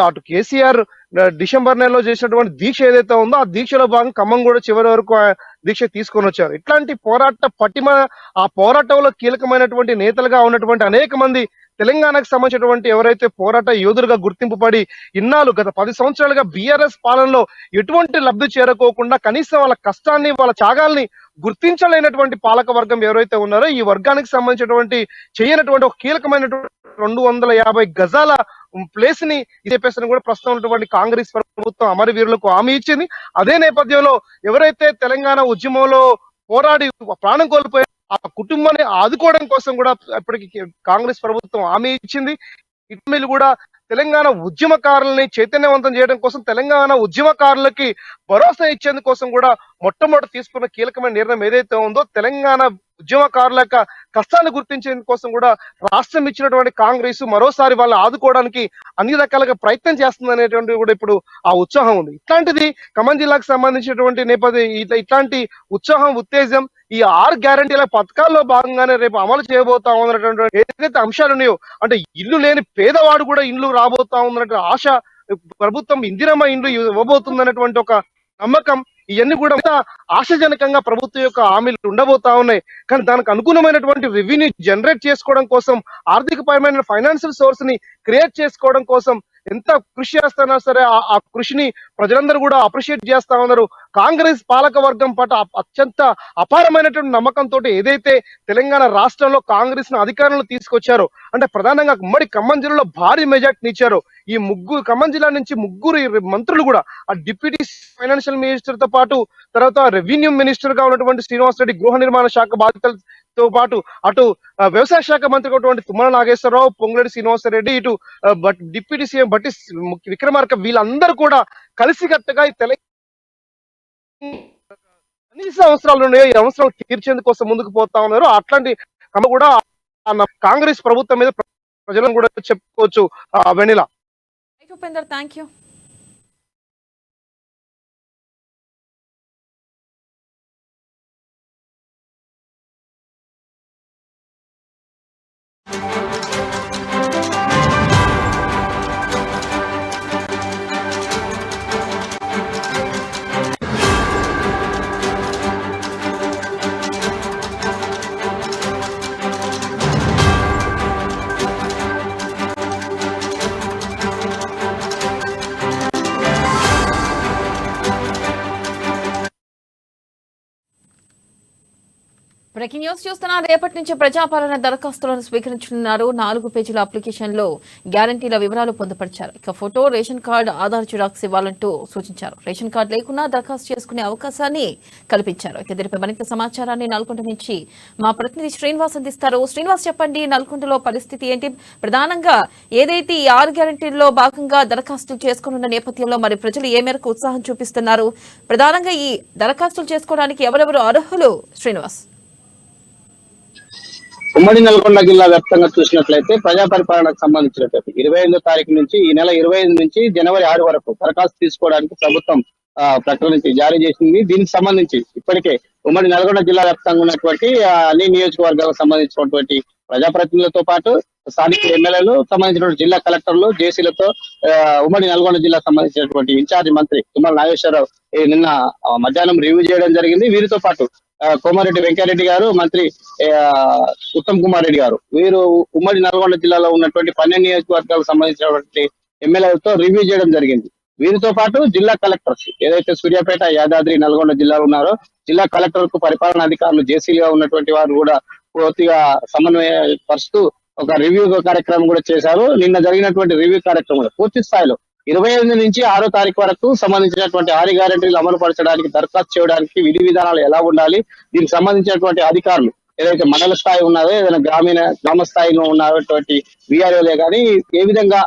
అటు కేసీఆర్ డిసెంబర్ నెలలో చేసినటువంటి దీక్ష ఏదైతే ఉందో ఆ దీక్షలో భాగంగా ఖమ్మం కూడా చివరి వరకు దీక్ష తీసుకొని వచ్చారు. ఇట్లాంటి పోరాట పటిమ, ఆ పోరాటంలో కీలకమైనటువంటి నేతలుగా ఉన్నటువంటి అనేక మంది తెలంగాణకు సంబంధించినటువంటి ఎవరైతే పోరాట యోధులుగా గుర్తింపు పడి ఇన్నాళ్ళు గత 10 సంవత్సరాలుగా బీఆర్ఎస్ పాలనలో ఎటువంటి లబ్ధి చేరుకోకుండా కనీసం వాళ్ళ కష్టాన్ని వాళ్ళ త్యాగాల్ని గుర్తించలేనటువంటి పాలక వర్గం ఎవరైతే ఉన్నారో ఈ వర్గానికి సంబంధించినటువంటి చేయనటువంటి ఒక కీలకమైనటువంటి 250 గజాల ప్లేస్ ని చెప్పేసి కూడా ప్రస్తుతం ఉన్నటువంటి కాంగ్రెస్ ప్రభుత్వం అమరవీరులకు హామీ ఇచ్చింది. అదే నేపథ్యంలో ఎవరైతే తెలంగాణ ఉద్యమంలో పోరాడి ప్రాణం కోల్పోయారో ఆ కుటుంబాన్ని ఆదుకోవడం కోసం కూడా ఇప్పటికి కాంగ్రెస్ ప్రభుత్వం హామీ ఇచ్చింది. ఇటు కూడా తెలంగాణ ఉద్యమకారులని చైతన్యవంతం చేయడం కోసం, తెలంగాణ ఉద్యమకారులకి భరోసా ఇచ్చేందుకోసం కూడా మొట్టమొదటి తీసుకున్న కీలకమైన నిర్ణయం ఏదైతే ఉందో తెలంగాణ ఉద్యమకారుల యొక్క కష్టాన్ని గుర్తించేందుకు కోసం కూడా రాష్ట్రం ఇచ్చినటువంటి కాంగ్రెస్ మరోసారి వాళ్ళని ఆదుకోవడానికి అన్ని రకాలుగా ప్రయత్నం చేస్తుంది అనేటువంటి కూడా ఇప్పుడు ఆ ఉత్సాహం ఉంది. ఇట్లాంటిది ఖమ్మం జిల్లాకు సంబంధించినటువంటి నేపథ్యం ఇట్లాంటి ఉత్సాహం, ఉత్తేజం ఈ 6 గ్యారంటీల పథకాల్లో భాగంగానే రేపు అమలు చేయబోతా ఉన్నటువంటి ఏదైతే అంశాలు ఉన్నాయో, అంటే ఇల్లు లేని పేదవాడు కూడా ఇల్లు రాబోతా ఉన్నటువంటి ఆశ, ప్రభుత్వం ఇందిరమ్మ ఇండ్లు ఇవ్వబోతుందనేటువంటి ఒక నమ్మకం, ఇవన్నీ కూడా ఆశాజనకంగా ప్రభుత్వం యొక్క హామీలు ఉండబోతా ఉన్నాయి. కానీ దానికి అనుగుణమైనటువంటి రెవెన్యూ జనరేట్ చేసుకోవడం కోసం, ఆర్థికపరమైన ఫైనాన్షియల్ సోర్స్ ని క్రియేట్ చేసుకోవడం కోసం ఎంత కృషి చేస్తున్నా సరే ఆ కృషిని ప్రజలందరూ కూడా అప్రిషియేట్ చేస్తా ఉన్నారు. కాంగ్రెస్ పాలక వర్గం పట్ల అత్యంత అపారమైనటువంటి నమ్మకంతో ఏదైతే తెలంగాణ రాష్ట్రంలో కాంగ్రెస్ ను అధికారంలో తీసుకొచ్చారో, అంటే ప్రధానంగా ఉమ్మడి ఖమ్మం జిల్లాలో భారీ మెజార్టీని ఇచ్చారు. ఈ ఖమ్మం జిల్లా నుంచి 3 మంత్రులు కూడా, ఆ డిప్యూటీ ఫైనాన్షియల్ మినిస్టర్ తో పాటు తర్వాత రెవెన్యూ మినిస్టర్ గా ఉన్నటువంటి శ్రీనివాస్ రెడ్డి, గృహ నిర్మాణ శాఖ బాధ్యతలతో పాటు అటు వ్యవసాయ శాఖ మంత్రిగా ఉన్నటువంటి తుమ్మల నాగేశ్వరరావు, పొంగులేటి శ్రీనివాసరెడ్డి, ఇటు డిప్యూటీ సీఎం బట్టి విక్రమార్క, వీళ్ళందరూ కూడా కలిసికట్టుగా కనీస అవసరాలు ఉన్నాయో ఈ అవసరాలు తీర్చేందుకోసం ముందుకు పోతా ఉన్నారు. అట్లాంటి కూడా కాంగ్రెస్ ప్రభుత్వం మీద ప్రజలను కూడా చెప్పుకోవచ్చు. Vanilla, Upender, thank you. Breaking news చూస్తున్నా. రేపటి నుంచి ప్రజాపాలన దరఖాస్తులను స్వీకరించనున్నారు. 4 పేజీల అప్లికేషన్ లో గ్యారంటీల వివరాలు పొందుపరిచారు. ఇక photo, ration card, Aadhaar xerox ఇవ్వాలంటూ సూచించారు. రేషన్ కార్డు లేకున్నా దరఖాస్తు చేసుకునే అవకాశాన్ని కల్పించారు. ఇక దీనిపై మరింత సమాచారాన్ని నల్గొండ నుంచి మా ప్రతినిధి శ్రీనివాస్ అందిస్తారు. శ్రీనివాస్, చెప్పండి, నల్గొండలో పరిస్థితి ఏంటి? ప్రధానంగా ఏదైతే ఈ 6 గ్యారంటీల్లో భాగంగా దరఖాస్తులు చేసుకున్న నేపథ్యంలో మరి ప్రజలు ఏ మేరకు ఉత్సాహం చూపిస్తున్నారు? ప్రధానంగా ఈ దరఖాస్తులు చేసుకోవడానికి ఎవరెవరు అర్హులు? శ్రీనివాస్. ఉమ్మడి నల్గొండ జిల్లా వ్యాప్తంగా చూసినట్లయితే ప్రజా పరిపాలనకు సంబంధించినట్లయితే 25వ తారీఖు నుంచి ఈ నెల 25 నుంచి జనవరి 6 వరకు దరఖాస్తు తీసుకోవడానికి ప్రభుత్వం ప్రకటన జారీ చేసింది. దీనికి సంబంధించి ఇప్పటికే ఉమ్మడి నల్గొండ జిల్లా వ్యాప్తంగా ఉన్నటువంటి అన్ని నియోజకవర్గాలకు సంబంధించినటువంటి ప్రజాప్రతినిధులతో పాటు స్థానిక ఎమ్మెల్యేలు, సంబంధించినటువంటి జిల్లా కలెక్టర్లు, జేసీలతో ఉమ్మడి నల్గొండ జిల్లాకు సంబంధించినటువంటి ఇన్ఛార్జి మంత్రి తుమ్మల నాగేశ్వరరావు నిన్న మధ్యాహ్నం రివ్యూ చేయడం జరిగింది. వీరితో పాటు కోమారెడ్డి వెంకరెడ్డి గారు, మంత్రి ఉత్తమ్ కుమార్ రెడ్డి గారు, వీరు ఉమ్మడి నల్గొండ జిల్లాలో ఉన్నటువంటి 12 నియోజకవర్గాలకు సంబంధించినటువంటి ఎమ్మెల్యేలతో రివ్యూ చేయడం జరిగింది. వీరితో పాటు జిల్లా కలెక్టర్స్ ఏదైతే సూర్యాపేట, యాదాద్రి, నల్గొండ జిల్లాలో ఉన్నారో జిల్లా కలెక్టర్ కు పరిపాలనా అధికారులు, జేసీలుగా ఉన్నటువంటి వారు కూడా పూర్తిగా సమన్వయపరుస్తూ ఒక రివ్యూ కార్యక్రమం కూడా చేశారు. నిన్న జరిగినటువంటి రివ్యూ కార్యక్రమంలో పూర్తి స్థాయిలో 25 నుంచి 6వ తారీఖు వరకు సంబంధించినటువంటి 6 గ్యారెంటీలు అమలు పరచడానికి, దరఖాస్తు చేయడానికి విధి విధానాలు ఎలా ఉండాలి, దీనికి సంబంధించినటువంటి అధికారులు ఏదైతే మండల స్థాయి ఉన్నారో, ఏదైనా గ్రామ స్థాయిలో ఉన్నటువంటి విఆర్ఓలే కానీ ఏ విధంగా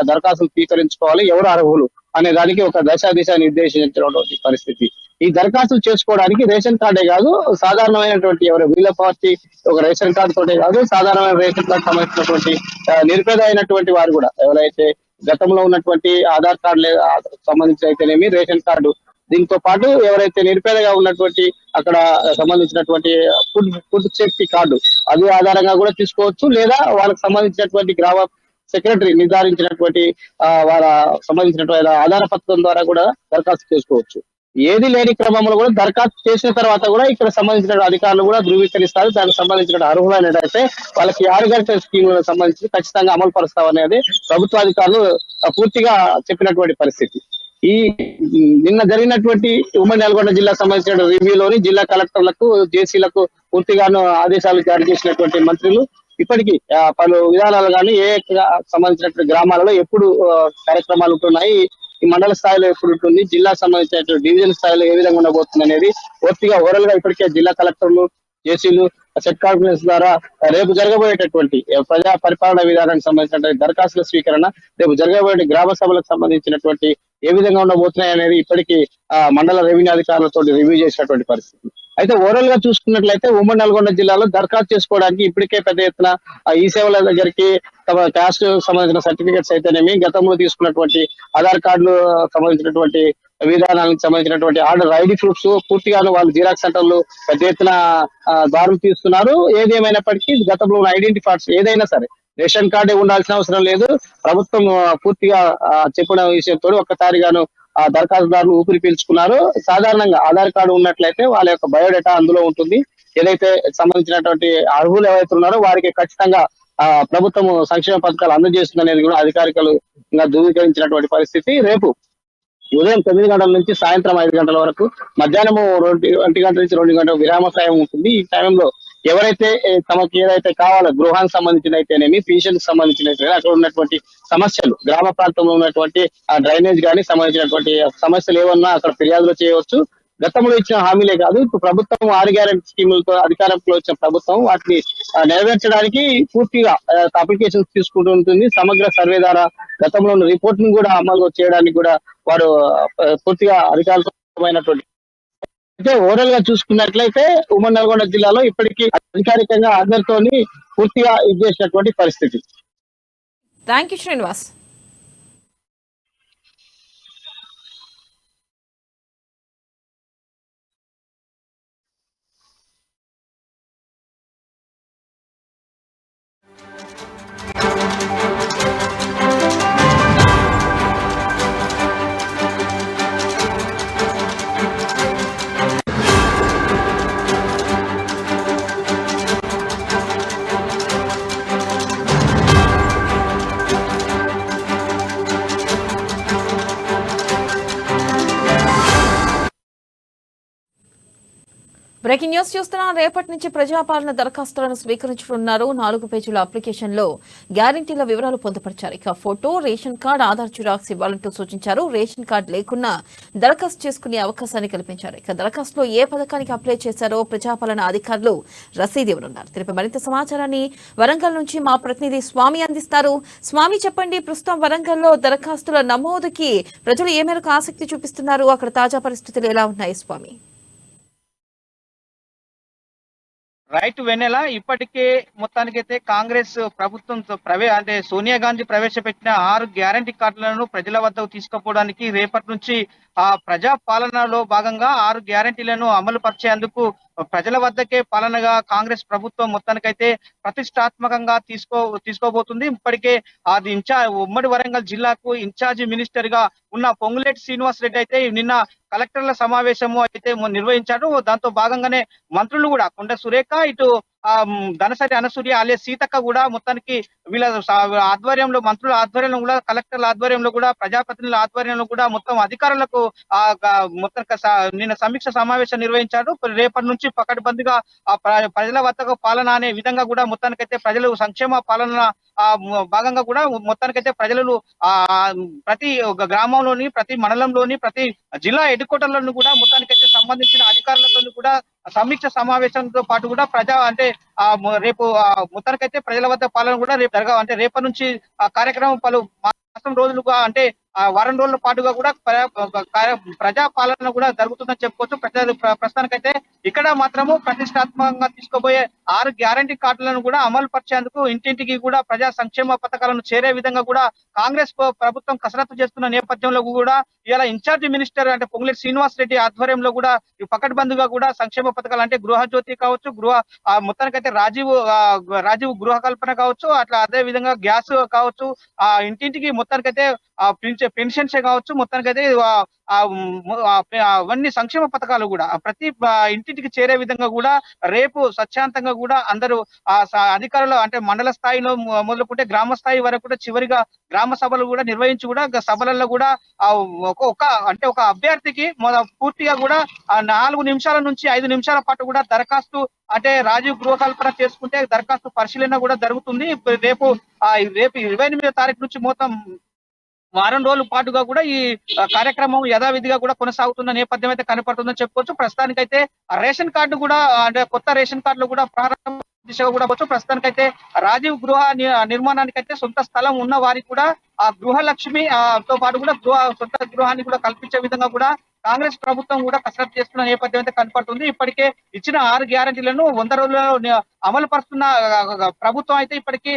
దరఖాస్తులు స్వీకరించుకోవాలి, ఎవరు అర్హులు అనే దానికి ఒక దిశ నిర్దేశించినటువంటి పరిస్థితి. ఈ దరఖాస్తులు చేసుకోవడానికి రేషన్ కార్డే కాదు, సాధారణమైనటువంటి ఎవరు వీళ్ళ పార్టీ ఒక రేషన్ కార్డు తోటే కాదు, సాధారణమైన రేషన్ కార్డు సంబంధించినటువంటి నిరుపేద అయినటువంటి వారు కూడా ఎవరైతే గతంలో ఉన్నటువంటి ఆధార్ కార్డు సంబంధించి అయితేనేమి, రేషన్ కార్డు, దీంతో పాటు ఎవరైతే నిరుపేదగా ఉన్నటువంటి అక్కడ సంబంధించినటువంటి ఫుడ్ సేఫ్టీ కార్డు అది ఆధారంగా కూడా తీసుకోవచ్చు, లేదా వాళ్ళకి సంబంధించినటువంటి గ్రామ సెక్రటరీ నిర్ధారించినటువంటి వాళ్ళ సంబంధించినటువంటి ఆధార పత్రం ద్వారా కూడా దరఖాస్తు చేసుకోవచ్చు. ఏది లేని క్రమంలో కూడా దరఖాస్తు చేసిన తర్వాత కూడా ఇక్కడ సంబంధించిన అధికారులు కూడా ధృవీకరిస్తారు. దానికి సంబంధించిన అర్హులైనట్టయితే వాళ్ళకి 6 గంటల స్కీమ్ సంబంధించి ఖచ్చితంగా అమలు పరుస్తామనేది ప్రభుత్వ అధికారులు పూర్తిగా చెప్పినటువంటి పరిస్థితి. ఈ నిన్న జరిగినటువంటి ఉమ్మడి నల్గొండ జిల్లా సంబంధించిన రివ్యూలోని జిల్లా కలెక్టర్లకు జేసీలకు పూర్తిగాను ఆదేశాలు జారీ చేసినటువంటి మంత్రులు ఇప్పటికీ పలు విధానాలు కానీ సంబంధించినటువంటి గ్రామాలలో ఎప్పుడు కార్యక్రమాలు ఉంటున్నాయి, ఈ మండల స్థాయిలో ఎప్పుడు ఉంటుంది, జిల్లా సంబంధించిన డివిజన్ స్థాయిలో ఏ విధంగా ఉండబోతుంది అనేది పూర్తిగా ఓవరాల్ గా ఇప్పటికే జిల్లా కలెక్టర్లు జేసీలు సెట్ కాన్ఫరెన్స్ ద్వారా రేపు జరగబోయేటటువంటి ప్రజా పరిపాలన విధానానికి సంబంధించిన దరఖాస్తుల స్వీకరణ, రేపు జరగబోయే గ్రామ సభలకు సంబంధించినటువంటి ఏ విధంగా ఉండబోతున్నాయి అనేది ఇప్పటికీ మండల రెవెన్యూ అధికారులతో రివ్యూ చేసినటువంటి పరిస్థితి. అయితే ఓవరాల్ గా చూసుకున్నట్లయితే ఉమ్మడి నల్గొండ జిల్లాలో దరఖాస్తు చేసుకోవడానికి ఇప్పటికే పెద్ద ఎత్తున ఈ సేవల దగ్గరికి తమ క్యాస్ట్ సంబంధించిన సర్టిఫికేట్స్ అయితేనేమి, గతంలో తీసుకున్నటువంటి ఆధార్ కార్డులు సంబంధించినటువంటి విధానాలకు సంబంధించినటువంటి ఆర్డర్ ఐడి ప్రూఫ్స్ పూర్తిగాను వాళ్ళు జిరాక్స్ సెంటర్లు పెద్ద ఎత్తున దారులు తీస్తున్నారు. ఏది ఏమైనప్పటికీ గతంలో ఉన్న ఐడెంటిఫైర్స్ ఏదైనా సరే రేషన్ కార్డే ఉండాల్సిన అవసరం లేదు. ప్రభుత్వం పూర్తిగా చెప్పిన విషయంతో ఒక్కసారిగాను ఆ దరఖాస్తుదారులు ఊపిరి పీల్చుకున్నారు. సాధారణంగా ఆధార్ కార్డు ఉన్నట్లయితే వాళ్ళ యొక్క బయోడేటా అందులో ఉంటుంది. ఏదైతే సంబంధించినటువంటి అర్హులు ఎవరైతే ఉన్నారో వారికి ఖచ్చితంగా ప్రభుత్వం సంక్షేమ పథకాలు అందజేస్తుంది అనేది కూడా అధికారికంగా ధృవీకరించినటువంటి పరిస్థితి. రేపు ఉదయం 9 గంటల నుంచి సాయంత్రం 5 గంటల వరకు, మధ్యాహ్నం 1 గంటల నుంచి 2 గంటల విరామ సమయం ఉంటుంది. ఈ టైంలో ఎవరైతే తమకు ఏదైతే కావాలో గృహానికి సంబంధించిన అయితేనేమి, పెన్షన్ కి సంబంధించిన అక్కడ ఉన్నటువంటి సమస్యలు, గ్రామ ప్రాంతంలో ఉన్నటువంటి డ్రైనేజ్ కానీ సంబంధించినటువంటి సమస్యలు ఏమన్నా అక్కడ ఫిర్యాదులు చేయవచ్చు. గతంలో ఇచ్చిన హామీలే కాదు, ఇప్పుడు ప్రభుత్వం 6 గ్యారెంటీ స్కీములతో అధికారంలో వచ్చిన ప్రభుత్వం వాటిని నెరవేర్చడానికి పూర్తిగా అప్లికేషన్స్ తీసుకుంటూ ఉంటుంది. సమగ్ర సర్వే ద్వారా గతంలో రిపోర్టింగ్ కూడా అమలు చేయడానికి కూడా వారు పూర్తిగా అధికారికమైనటువంటి. అయితే ఓవరాల్ గా చూసుకున్నట్లయితే ఉమ్మడి నల్గొండ జిల్లాలో ఇప్పటికీ అధికారికంగా అందరితోని పూర్తిగా ఇది చేసినటువంటి పరిస్థితి. Thank you Srinivas. Breaking news చూస్తున్నా. రేపటి నుంచి ప్రజాపాలన దరఖాస్తులను స్వీకరించనున్నారు. 4 పేజీల అప్లికేషన్ లో గ్యారంటీల వివరాలు పొందుపరిచారు. ఇక photo, ration card, Aadhaar xerox ఇవ్వాలంటూ సూచించారు. రేషన్ కార్డు లేకున్నా దరఖాస్తు చేసుకునే అవకాశాన్ని కల్పించారు. ఇక దరఖాస్తులో ఏ పథకానికి అప్లై చేశారో ప్రజాపాలన అధికారులు రసీదు ఇవ్వనున్నారు. తెలిపే మరింత సమాచారాన్ని వరంగల్ నుంచి మా ప్రతినిధి స్వామి అందిస్తారు. స్వామి, చెప్పండి, ప్రస్తుతం వరంగల్లో దరఖాస్తుల నమోదుకి ప్రజలు ఏ మేరకు ఆసక్తి చూపిస్తున్నారు? అక్కడ తాజా పరిస్థితులు ఎలా ఉన్నాయి స్వామి? రైట్ వెన్నెల, ఇప్పటికే మొత్తానికైతే కాంగ్రెస్ ప్రభుత్వం అంటే సోనియా గాంధీ ప్రవేశపెట్టిన 6 గ్యారంటీ కార్డులను ప్రజల వద్దకు తీసుకుపోవడానికి రేపటి నుంచి ప్రజా పాలనలో భాగంగా 6 గ్యారంటీలను అమలు పరిచేందుకు ప్రజల వద్దకే పాలనగా కాంగ్రెస్ ప్రభుత్వం మొత్తానికైతే ప్రతిష్టాత్మకంగా తీసుకోబోతుంది. ఇప్పటికే అది ఉమ్మడి వరంగల్ జిల్లాకు ఇన్ఛార్జి మినిస్టర్ గా ఉన్న పొంగులేటి శ్రీనివాస్ రెడ్డి అయితే నిన్న కలెక్టర్ల సమావేశము అయితే నిర్వహించారు. దాంతో భాగంగానే మంత్రులు కూడా కొండ సురేఖ, ఇటు ధనసరి అనసూయ అలే సీతక్క కూడా మొత్తానికి వీళ్ళ ఆధ్వర్యంలో, మంత్రుల ఆధ్వర్యంలో కూడా, కలెక్టర్ల ఆధ్వర్యంలో కూడా, ప్రజాప్రతినిధుల ఆధ్వర్యంలో కూడా మొత్తం అధికారులకు మొత్తం నిన్న సమీక్ష సమావేశం నిర్వహించారు. రేపటి నుంచి పకడ్బందీగా ప్రజల వద్దకు పాలన అనే విధంగా కూడా మొత్తానికైతే ప్రజలు సంక్షేమ పాలన భాగంగా కూడా మొత్తానికైతే ప్రజలు ప్రతి గ్రామంలోని, ప్రతి మండలంలోని, ప్రతి జిల్లా హెడ్ క్వార్టర్లను కూడా మొత్తానికైతే సంబంధించిన అధికారులతో కూడా సమీక్ష సమావేశంతో పాటు కూడా రేపు మొత్తానికైతే ప్రజల వద్ద పాలన కూడా రేపు అంటే రేపటి నుంచి కార్యక్రమం పలు మాసం రోజులుగా అంటే వారం రోజుల పాటుగా కూడా ప్రజా పాలన కూడా జరుగుతుందని చెప్పుకోవచ్చు. ప్రస్తుతానికైతే ఇక్కడ మాత్రము ప్రతిష్టాత్మకంగా తీసుకోబోయే 6 గ్యారంటీ కార్డులను కూడా అమలు పరిచేందుకు ఇంటింటికి కూడా ప్రజా సంక్షేమ పథకాలను చేరే విధంగా కూడా కాంగ్రెస్ ప్రభుత్వం కసరత్తు చేస్తున్న నేపథ్యంలో కూడా ఇలా ఇన్ఛార్జి మినిస్టర్ అంటే పొంగులేటి శ్రీనివాస్ రెడ్డి ఆధ్వర్యంలో కూడా పకడ్బందీగా కూడా సంక్షేమ పథకాలు అంటే గృహజ్యోతి కావచ్చు, మొత్తానికైతే రాజీవ్ గృహ కల్పన కావచ్చు, అట్లా అదే విధంగా గ్యాస్ కావచ్చు, ఇంటింటికి మొత్తానికైతే వచ్చే పెన్షన్సే కావచ్చు, మొత్తానికైతే అవన్నీ సంక్షేమ పథకాలు కూడా ప్రతి ఇంటింటికి చేరే విధంగా కూడా రేపు స్వచ్ఛాంతంగా కూడా అందరూ అధికారులు అంటే మండల స్థాయిలో మొదలుకుంటే గ్రామ స్థాయి వరకు కూడా చివరిగా గ్రామ సభలు కూడా నిర్వహించి కూడా సభలలో కూడా ఒక అభ్యర్థికి పూర్తిగా కూడా 4 నిమిషాల నుంచి 5 నిమిషాల పాటు కూడా దరఖాస్తు అంటే రాజీవ్ గృహకల్పన చేసుకుంటే దరఖాస్తు పరిశీలన కూడా జరుగుతుంది. రేపు 28వ తారీఖు నుంచి మొత్తం వారం రోజుల పాటుగా కూడా ఈ కార్యక్రమం యథావిధిగా కూడా కొనసాగుతున్న నేపథ్యం అయితే కనపడుతుందని చెప్పుకోవచ్చు. ప్రస్తుతానికైతే ఆ రేషన్ కార్డు కూడా అంటే కొత్త రేషన్ కార్డులు కూడా ప్రారంభ దిశగా కూడా వచ్చు. ప్రస్తుతానికైతే రాజీవ్ గృహ నిర్మాణానికి అయితే సొంత స్థలం ఉన్న వారికి కూడా ఆ గృహలక్ష్మి తో పాటు కూడా సొంత గృహాన్ని కూడా కల్పించే విధంగా కూడా కాంగ్రెస్ ప్రభుత్వం కూడా కసరత్తు చేస్తున్న నేపథ్యం అయితే కనపడుతుంది. ఇప్పటికే ఇచ్చిన 6 గ్యారెంటీలను 100 రోజుల్లో అమలు పరుస్తున్న ప్రభుత్వం అయితే ఇప్పటికీ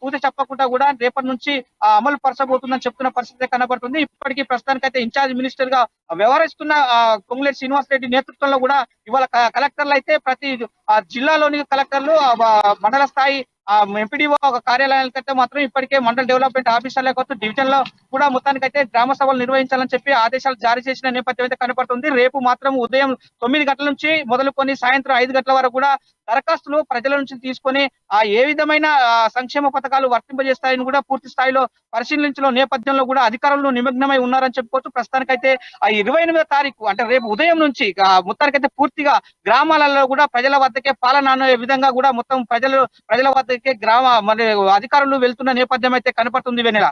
పూర్తి చెప్పకుండా కూడా రేపటి నుంచి అమలు పరచబోతుందని చెప్తున్న పరిస్థితి కనబడుతుంది. ఇప్పటికీ ప్రస్తుతానికైతే ఇన్ఛార్జ్ మినిస్టర్ గా వ్యవహరిస్తున్న పొంగులేటి శ్రీనివాస్ రెడ్డి నేతృత్వంలో కూడా ఇవాళ కలెక్టర్లు అయితే ప్రతి జిల్లాలోని కలెక్టర్లు మండల స్థాయి ఎంపీడీఓ ఒక కార్యాలయాలకైతే మాత్రం ఇప్పటికే మండల డెవలప్మెంట్ ఆఫీసర్లే కావచ్చు డివిజన్ లో కూడా మొత్తానికైతే గ్రామ సభలు నిర్వహించాలని చెప్పి ఆదేశాలు జారీ చేసిన నేపథ్యం అయితే కనపడుతుంది. రేపు మాత్రం ఉదయం 9 గంటల నుంచి మొదలుకొని సాయంత్రం 5 గంటల వరకు కూడా దరఖాస్తులు ప్రజల నుంచి తీసుకొని ఏ విధమైన సంక్షేమ పథకాలు వర్తింపజేస్తాయని కూడా పూర్తి స్థాయిలో పరిశీలించిన నేపథ్యంలో కూడా అధికారులు నిమగ్నమై ఉన్నారని చెప్పుకోవచ్చు. ప్రస్తుతానికైతే 28వ తారీఖు అంటే రేపు ఉదయం నుంచి మొత్తానికైతే పూర్తిగా గ్రామాలలో కూడా ప్రజల వద్దకే పాలన అనే విధంగా కూడా మొత్తం ప్రజల వద్దకే మరి అధికారులు వెళ్తున్న నేపథ్యం అయితే కనపడుతుంది. వెన్నెల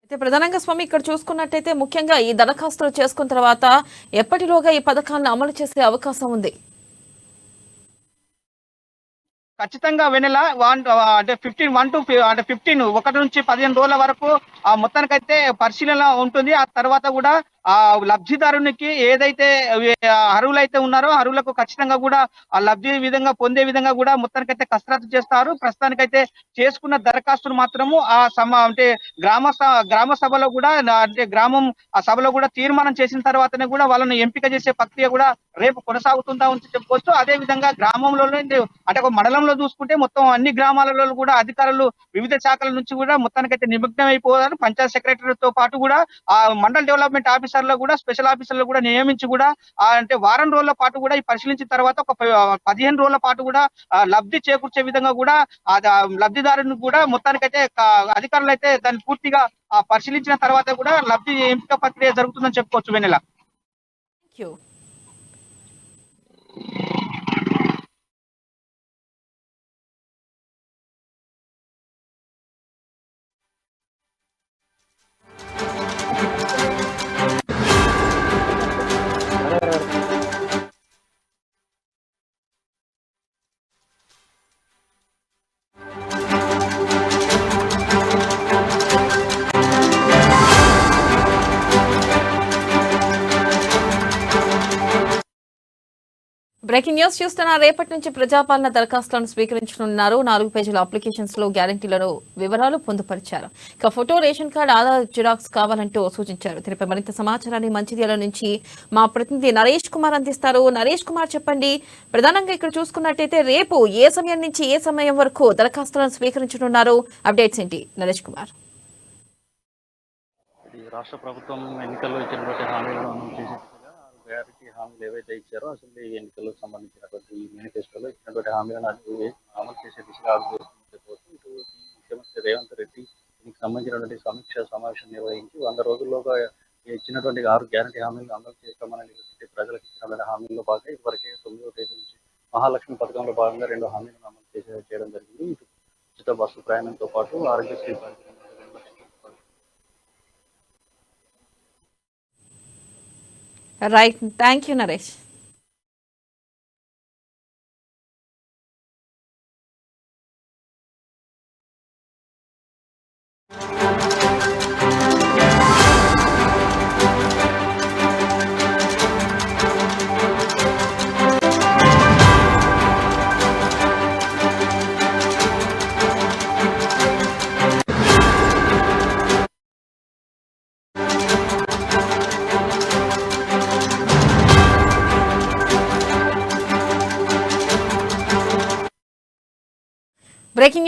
అయితే ప్రధానంగా స్వామి ఇక్కడ చూసుకున్నట్టయితే ముఖ్యంగా ఈ దరఖాస్తులు చేసుకున్న తర్వాత ఎప్పటిలోగా ఈ పథకాలను అమలు చేసే అవకాశం ఉంది? ఖచ్చితంగా వెనెల అంటే 15 1 నుంచి 15 రోజుల వరకు మొత్తానికైతే పరిశీలన ఉంటుంది. ఆ తర్వాత కూడా లబ్ధిదారునికి ఏదైతే అర్హులైతే ఉన్నారో అర్హులకు ఖచ్చితంగా కూడా లబ్ధి విధంగా పొందే విధంగా కూడా మొత్తానికైతే కసరత్తు చేస్తారు. ప్రస్తుతానికైతే చేసుకున్న దరఖాస్తులు మాత్రము అంటే గ్రామ సభలో కూడా అంటే గ్రామం ఆ సభలో కూడా తీర్మానం చేసిన తర్వాతనే కూడా వాళ్ళని ఎంపిక చేసే ప్రక్రియ కూడా రేపు కొనసాగుతుందా అని చెప్పుకోవచ్చు. అదే విధంగా గ్రామంలోనే అంటే ఒక మండలంలో చూసుకుంటే మొత్తం అన్ని గ్రామాలలో కూడా అధికారులు వివిధ శాఖల నుంచి కూడా మొత్తానికైతే నిమగ్నం అయిపోతారు. పంచాయత్ సెక్రటరీతో పాటు కూడా మండల డెవలప్మెంట్ ఆఫీసర్లు కూడా స్పెషల్ ఆఫీసర్లు కూడా నియమించి కూడా అంటే వారం రోజుల పాటు కూడా ఈ పరిశీలించిన తర్వాత ఒక 15 రోజుల పాటు కూడా లబ్ధి చేకూర్చే విధంగా కూడా లబ్ధిదారుని కూడా మొత్తానికైతే అధికారులు అయితే దాన్ని పూర్తిగా పరిశీలించిన తర్వాత కూడా లబ్ధి ఎంపిక ప్రక్రియ జరుగుతుందని చెప్పుకోవచ్చు. వెన్నెల బ్రేకింగ్ న్యూస్ చూస్తున్న రేపటి నుంచి ప్రజాపాలన దరఖాస్తులను స్వీకరించనున్నారు. 4 పేజీల అప్లికేషన్స్ లో గ్యారంటీలను వివరాలు పొందుపరిచారు. ఇక photo, ration card, Aadhaar xerox కావాలంటూ సూచించారు. దీనిపై మరింత సమాచారాన్ని మంచిర్యాల నుంచి మా ప్రతినిధి నరేష్ కుమార్ అందిస్తారు. నరేష్ కుమార్ చెప్పండి, ప్రధానంగా ఇక్కడ చూసుకున్నట్టయితే రేపు ఏ సమయం నుంచి ఏ సమయం వరకు దరఖాస్తులను స్వీకరించనున్నారు? అప్డేట్స్ ఏంటి నరేష్ కుమార్? రాష్ట్ర ప్రభుత్వం ఎన్నికల్లో ఇచ్చినటువంటి హామీలను అమలు చేసేట్టుగా గ్యారంటీ హామీలు ఏవైతే ఇచ్చారో అసెంబ్లీ ఎన్నికలకు సంబంధించినటువంటి మేనిఫెస్టోలో ఇచ్చినటువంటి హామీలను అమలు చేసే దిశగా అడుగుతుంది. ఇటు ముఖ్యమంత్రి రేవంత్ రెడ్డి దీనికి సంబంధించినటువంటి సమీక్ష సమావేశం నిర్వహించి 100 రోజుల్లోగా ఇచ్చినటువంటి 6 గ్యారంటీ హామీలను అమలు చేస్తామని ప్రజలకు ఇచ్చినటువంటి హామీల్లో భాగంగా ఇదివరకే 9వ తేదీ నుంచి మహాలక్ష్మి పథకంలో భాగంగా 2 హామీలను అమలు చేయడం జరిగింది. ఇటు ఉచిత బస్సు ప్రయాణంతో పాటు Aarogyasri right, thank you Naresh.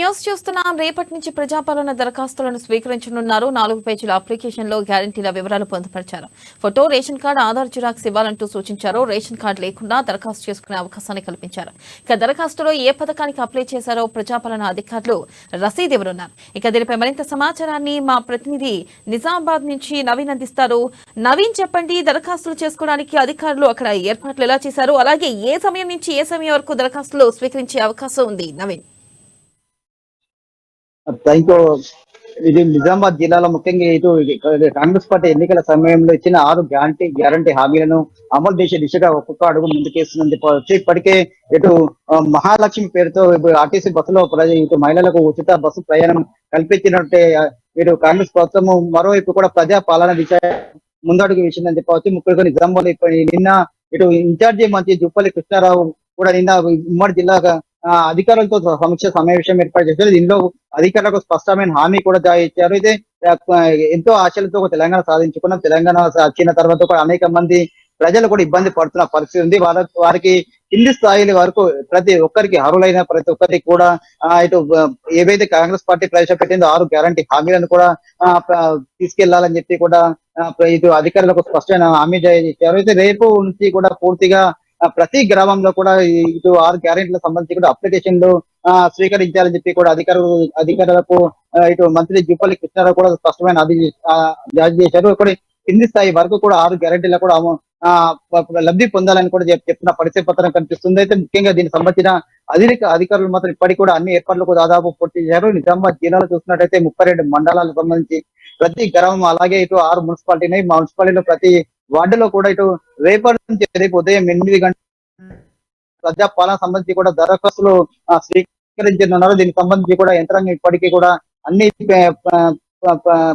News చూస్తున్నాం. రేపటి నుంచి ప్రజాపాలన దరఖాస్తులను స్వీకరించనున్నారు. 4 పేజీల అప్లికేషన్లో గ్యారంటీల వివరాలు పొందుపరిచారు. Photo, ration card, Aadhaar xerox ఇవ్వాలంటూ సూచించారు. రేషన్ కార్డు లేకుండా దరఖాస్తు చేసుకునే అవకాశాన్ని కల్పించారు. ఇక దరఖాస్తులో ఏ పథకానికి అప్లై చేశారో ప్రజాపాలన అధికారులు రసీదు ఇవ్వనున్నారు. ఇక దీనిపై మరింత సమాచారాన్ని మా ప్రతినిధి నిజామాబాద్ నుంచి నవీన్ అందిస్తారు. నవీన్, చెప్పండి, దరఖాస్తులు చేసుకోవడానికి అధికారులు అక్కడ ఏర్పాట్లు ఎలా చేశారు? అలాగే ఏ సమయం నుంచి ఏ సమయం వరకు దరఖాస్తులు స్వీకరించే అవకాశం ఉంది? నవీన్. Thank you. ఇది నిజామాబాద్ జిల్లాలో ముఖ్యంగా ఇటు కాంగ్రెస్ పార్టీ ఎన్నికల సమయంలో ఇచ్చిన 6 గ్యారంటీ హామీలను అమలు చేసే దిశగా ఒక్కొక్క అడుగు ముందుకేస్తుందని చెప్పవచ్చు. ఇప్పటికే ఇటు మహాలక్ష్మి పేరుతో ఆర్టీసీ బస్సులో ఇటు మహిళలకు ఉచిత బస్సు ప్రయాణం కల్పించినట్టే ఇటు కాంగ్రెస్ ప్రభుత్వం మరోవైపు కూడా ప్రజా పాలన దిశ ముందడుగు వేసిందని చెప్పవచ్చు. ముఖ్యంగా నిజామాబాద్ నిన్న ఇటు ఇన్ఛార్జి మంత్రి జుప్పల్లి కృష్ణారావు కూడా నిన్న ఉమ్మడి జిల్లాగా అధికారులతో సమీక్ష సమావేశం ఏర్పాటు చేశారు. దీనిలో అధికారులకు స్పష్టమైన హామీ కూడా ఇచ్చారు. అయితే ఎంతో ఆశలతో తెలంగాణ సాధించుకున్నాం. తెలంగాణ వచ్చిన తర్వాత కూడా అనేక మంది ప్రజలు కూడా ఇబ్బంది పడుతున్న పరిస్థితి ఉంది. వారికి కింది స్థాయిల వరకు ప్రతి ఒక్కరికి అర్హులైన ప్రతి ఒక్కరికి కూడా ఇటు ఏవైతే కాంగ్రెస్ పార్టీ ప్రవేశపెట్టిందో 6 గ్యారంటీ హామీలను కూడా తీసుకెళ్లాలని చెప్పి కూడా ఇటు అధికారులకు స్పష్టమైన హామీ ఇచ్చారు. అయితే రేపు నుంచి కూడా పూర్తిగా ప్రతి గ్రామంలో కూడా ఇటు 6 గ్యారెంటీలకు సంబంధించి కూడా అప్లికేషన్లు స్వీకరించాలని చెప్పి కూడా అధికారులకు ఇటు మంత్రి జుప్పల్లి కృష్ణారావు కూడా స్పష్టమైన జారీ చేశారు. ఇక్కడ కింది స్థాయి వరకు కూడా 6 గ్యారెంటీలు కూడా లబ్ధి పొందాలని కూడా చెప్తున్న పరిస్థితి పత్రం కనిపిస్తుంది. అయితే ముఖ్యంగా దీనికి సంబంధించిన అధికారులు మాత్రం ఇప్పటికి కూడా అన్ని ఏర్పాట్లకు దాదాపు పూర్తి చేశారు. నిజామాబాద్ జిల్లాలో చూసినట్టయితే 32 మండలాలకు సంబంధించి ప్రతి గ్రామం, అలాగే ఇటు 6 మున్సిపాలిటీ మున్సిపాలిటీలో ప్రతి వార్డులో కూడా ఇటు రేపటి నుంచి రేపు ఉదయం 8 గంటల ప్రజాపాలన సంబంధించి కూడా దరఖాస్తులు స్వీకరించనున్నారు. దీనికి సంబంధించి కూడా యంత్రాంగం ఇప్పటికీ కూడా అన్ని